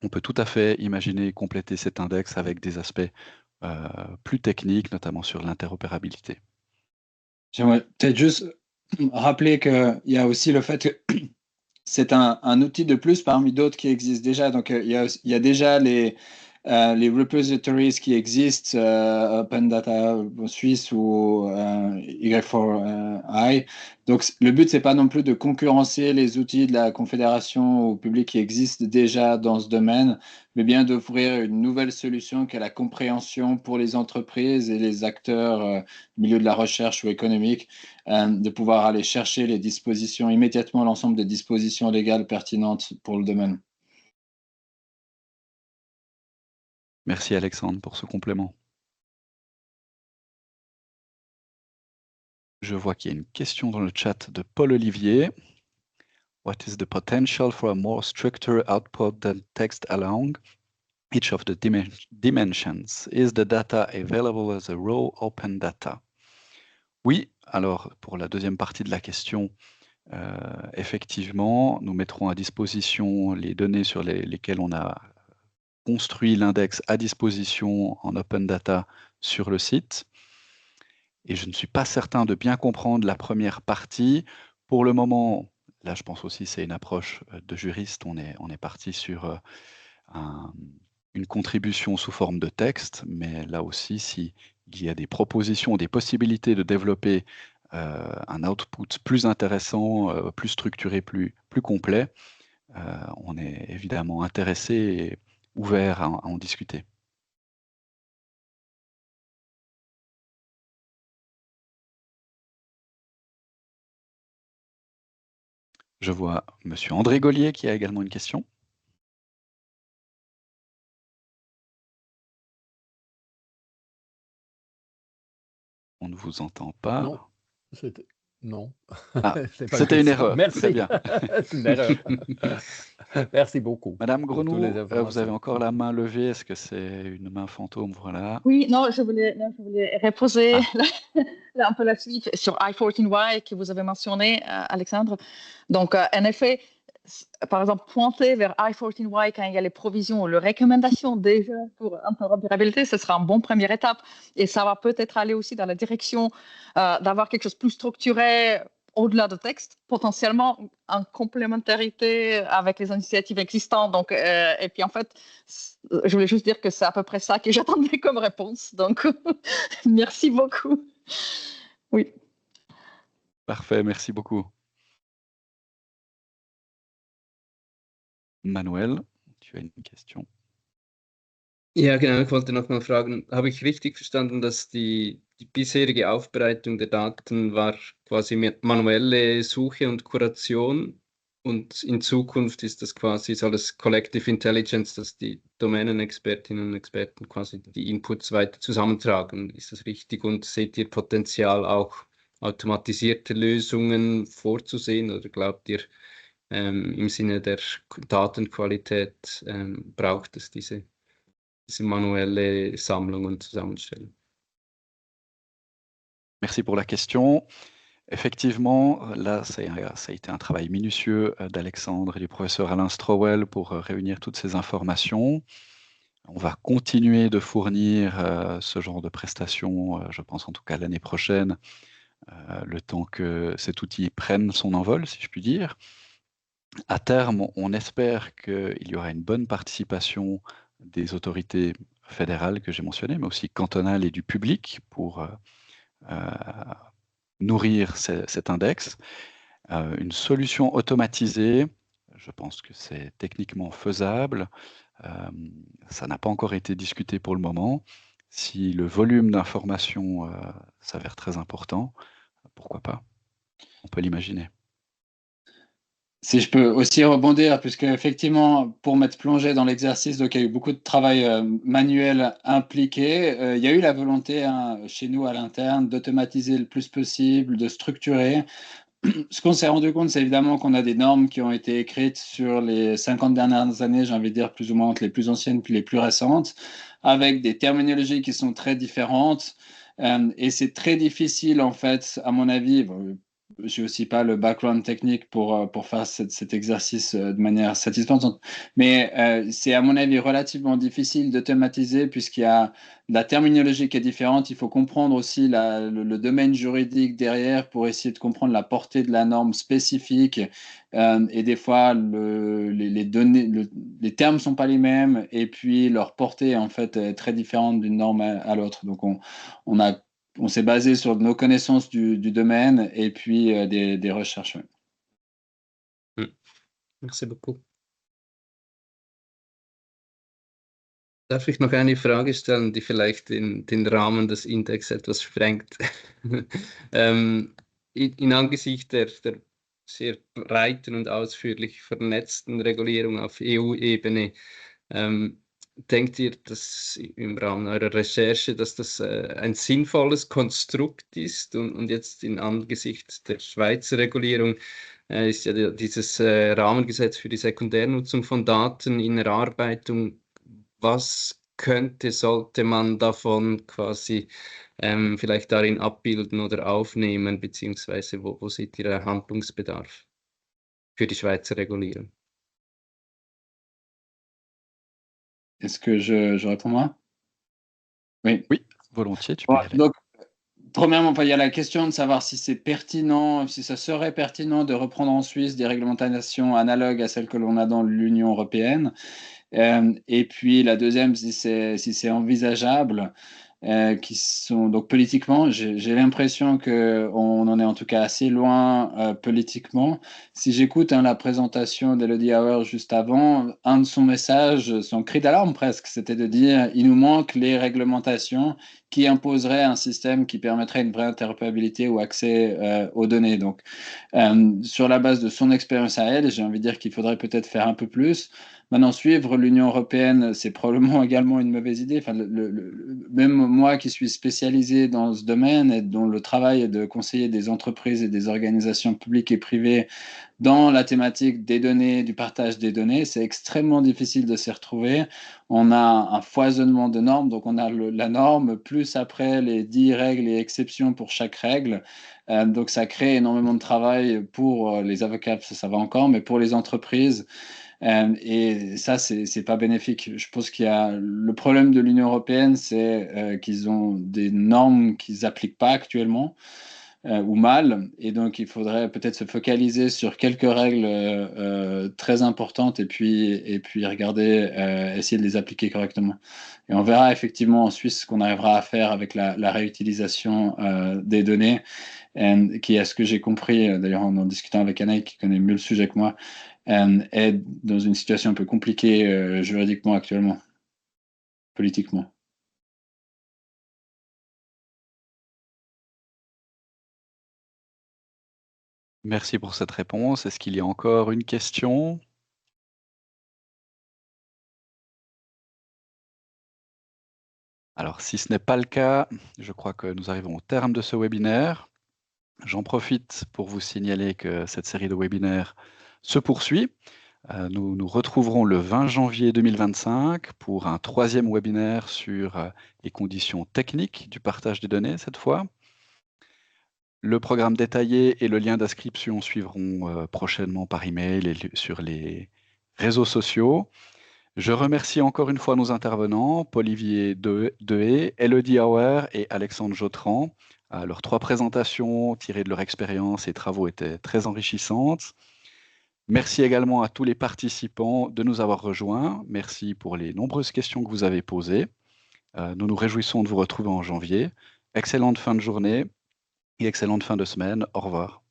on peut tout à fait imaginer et compléter cet index avec des aspects plus techniques, notamment sur l'interopérabilité. J'aimerais peut-être juste rappeler qu'il y a aussi le fait que c'est un outil de plus parmi d'autres qui existent déjà. Donc, il y a déjà les repositories qui existent, Open Data Suisse ou Y4I. Donc, le but, c'est pas non plus de concurrencer les outils de la Confédération ou public qui existent déjà dans ce domaine, mais bien d'offrir une nouvelle solution qui est la compréhension pour les entreprises et les acteurs du milieu de la recherche ou économique, de pouvoir aller chercher les dispositions immédiatement, l'ensemble des dispositions légales pertinentes pour le domaine. Merci Alexandre pour ce complément. Je vois qu'il y a une question dans le chat de Paul Olivier. What is the potential for a more structured output than text along each of the dimensions? Is the data available as a raw open data? Oui, alors pour la deuxième partie de la question, effectivement, nous mettrons à disposition les données sur lesquelles on a construit l'index à disposition en open data sur le site. Et je ne suis pas certain de bien comprendre la première partie. Pour le moment, là je pense aussi c'est une approche de juriste, on est parti sur une contribution sous forme de texte, mais là aussi, s'il y a des propositions, des possibilités de développer un output plus intéressant, plus structuré, plus complet, on est évidemment intéressé et ouvert à en discuter. Je vois Monsieur André Gaulier qui a également une question. On ne vous entend pas. Non, non. Ah, C'est pas c'était une question. erreur. Merci. Très bien. C'est une erreur. Merci beaucoup. Madame pour toutes les Grenou, vous avez informations. encore la main levée. Est-ce que c'est une main fantôme? Voilà. Oui, non, je voulais reposer un peu la suite sur I14Y que vous avez mentionné, Alexandre. Donc, en effet, par exemple, pointer vers I14Y quand il y a les provisions ou les recommandations déjà pour interopérabilité, ce sera une bonne première étape. Et ça va peut-être aller aussi dans la direction d'avoir quelque chose de plus structuré au-delà de texte, potentiellement en complémentarité avec les initiatives existantes. Donc, et puis en fait, je voulais juste dire que c'est à peu près ça que j'attendais comme réponse. Donc, merci beaucoup. Oui. Parfait, merci beaucoup. Manuel, tu as une question. Ja, genau. Ich wollte noch mal fragen, habe ich richtig verstanden, dass die bisherige Aufbereitung der Daten war quasi manuelle Suche und Kuration und in Zukunft ist das quasi so das Collective Intelligence, dass die Domänenexpertinnen und Experten quasi die Inputs weiter zusammentragen. Ist das richtig? Und seht ihr Potenzial auch automatisierte Lösungen vorzusehen oder glaubt ihr im Sinne der Datenqualität braucht es diese manuelle Sammlung und Zusammenstellung? Merci pour la question. Effectivement, là, ça a été un travail minutieux d'Alexandre et du professeur Alain Strowell pour réunir toutes ces informations. On va continuer de fournir ce genre de prestations, je pense en tout cas l'année prochaine, le temps que cet outil prenne son envol, si je puis dire. À terme, on espère qu'il y aura une bonne participation des autorités fédérales que j'ai mentionnées, mais aussi cantonales et du public pour nourrir cet index. Une solution automatisée, je pense que c'est techniquement faisable. Ça n'a pas encore été discuté pour le moment. Si le volume d'informations s'avère très important, pourquoi pas? On peut l'imaginer. Si je peux aussi rebondir, puisque effectivement, pour m'être plongé dans l'exercice, donc il y a eu beaucoup de travail manuel impliqué. Il y a eu la volonté chez nous à l'interne d'automatiser le plus possible, de structurer. Ce qu'on s'est rendu compte, c'est évidemment qu'on a des normes qui ont été écrites sur les 50 dernières années, j'ai envie de dire plus ou moins entre les plus anciennes puis les plus récentes, avec des terminologies qui sont très différentes. Et c'est très difficile, en fait, à mon avis, j'ai aussi pas le background technique pour faire cet exercice de manière satisfaisante. Mais c'est à mon avis relativement difficile de thématiser puisqu'il y a la terminologie qui est différente. Il faut comprendre aussi le domaine juridique derrière pour essayer de comprendre la portée de la norme spécifique. Et des fois, les données, les termes sont pas les mêmes et puis leur portée en fait est très différente d'une norme à l'autre. Donc on s'est basé sur nos connaissances du domaine et puis des recherches. Hm. Merci beaucoup. Darf ich noch eine Frage stellen, die vielleicht den Rahmen des Index etwas sprengt? In Angesicht der sehr breiten und ausführlich vernetzten Regulierung auf EU-Ebene, denkt ihr, dass im Rahmen eurer Recherche, dass das ein sinnvolles Konstrukt ist und jetzt in Angesicht der Schweizer Regulierung ist ja dieses Rahmengesetz für die Sekundärnutzung von Daten in Erarbeitung. Was sollte man davon quasi vielleicht darin abbilden oder aufnehmen, beziehungsweise wo seht ihr Handlungsbedarf für die Schweizer Regulierung? Est-ce que je réponds moi? Oui. Oui, volontiers, tu peux y aller. Donc, premièrement, il y a la question de savoir si c'est pertinent, si ça serait pertinent de reprendre en Suisse des réglementations analogues à celles que l'on a dans l'Union européenne. Et puis la deuxième, si c'est envisageable, qui sont donc politiquement, j'ai l'impression qu'on en est en tout cas assez loin politiquement. Si j'écoute la présentation d'Elodie Auer juste avant, un de son message, son cri d'alarme presque, c'était de dire il nous manque les réglementations qui imposeraient un système qui permettrait une vraie interopérabilité ou accès aux données. Donc, sur la base de son expérience à elle, j'ai envie de dire qu'il faudrait peut-être faire un peu plus. Maintenant, suivre l'Union européenne, c'est probablement également une mauvaise idée. Enfin, même moi qui suis spécialisé dans ce domaine et dont le travail est de conseiller des entreprises et des organisations publiques et privées dans la thématique des données, du partage des données, c'est extrêmement difficile de s'y retrouver. On a un foisonnement de normes, donc on a la norme, plus après les 10 règles et exceptions pour chaque règle. Donc ça crée énormément de travail pour les avocats, ça va encore, mais pour les entreprises, et ça, c'est pas bénéfique. Je pense qu'il y a le problème de l'Union européenne, c'est qu'ils ont des normes qu'ils n'appliquent pas actuellement ou mal, et donc il faudrait peut-être se focaliser sur quelques règles très importantes et puis regarder, essayer de les appliquer correctement. Et on verra effectivement en Suisse ce qu'on arrivera à faire avec la réutilisation des données, qui, à ce que j'ai compris, d'ailleurs en discutant avec Anaï qui connaît mieux le sujet que moi, est dans une situation un peu compliquée juridiquement actuellement, politiquement. Merci pour cette réponse. Est-ce qu'il y a encore une question? Alors, si ce n'est pas le cas, je crois que nous arrivons au terme de ce webinaire. J'en profite pour vous signaler que cette série de webinaires se poursuit. Nous nous retrouverons le 20 janvier 2025 pour un 3e webinaire sur les conditions techniques du partage des données cette fois. Le programme détaillé et le lien d'inscription suivront prochainement par email et sur les réseaux sociaux. Je remercie encore une fois nos intervenants, Paul-Olivier Dehé, Elodie Auer et Alexandre Jotran. Leurs 3 présentations tirées de leur expérience et travaux étaient très enrichissantes. Merci également à tous les participants de nous avoir rejoints. Merci pour les nombreuses questions que vous avez posées. Nous nous réjouissons de vous retrouver en janvier. Excellente fin de journée et excellente fin de semaine. Au revoir.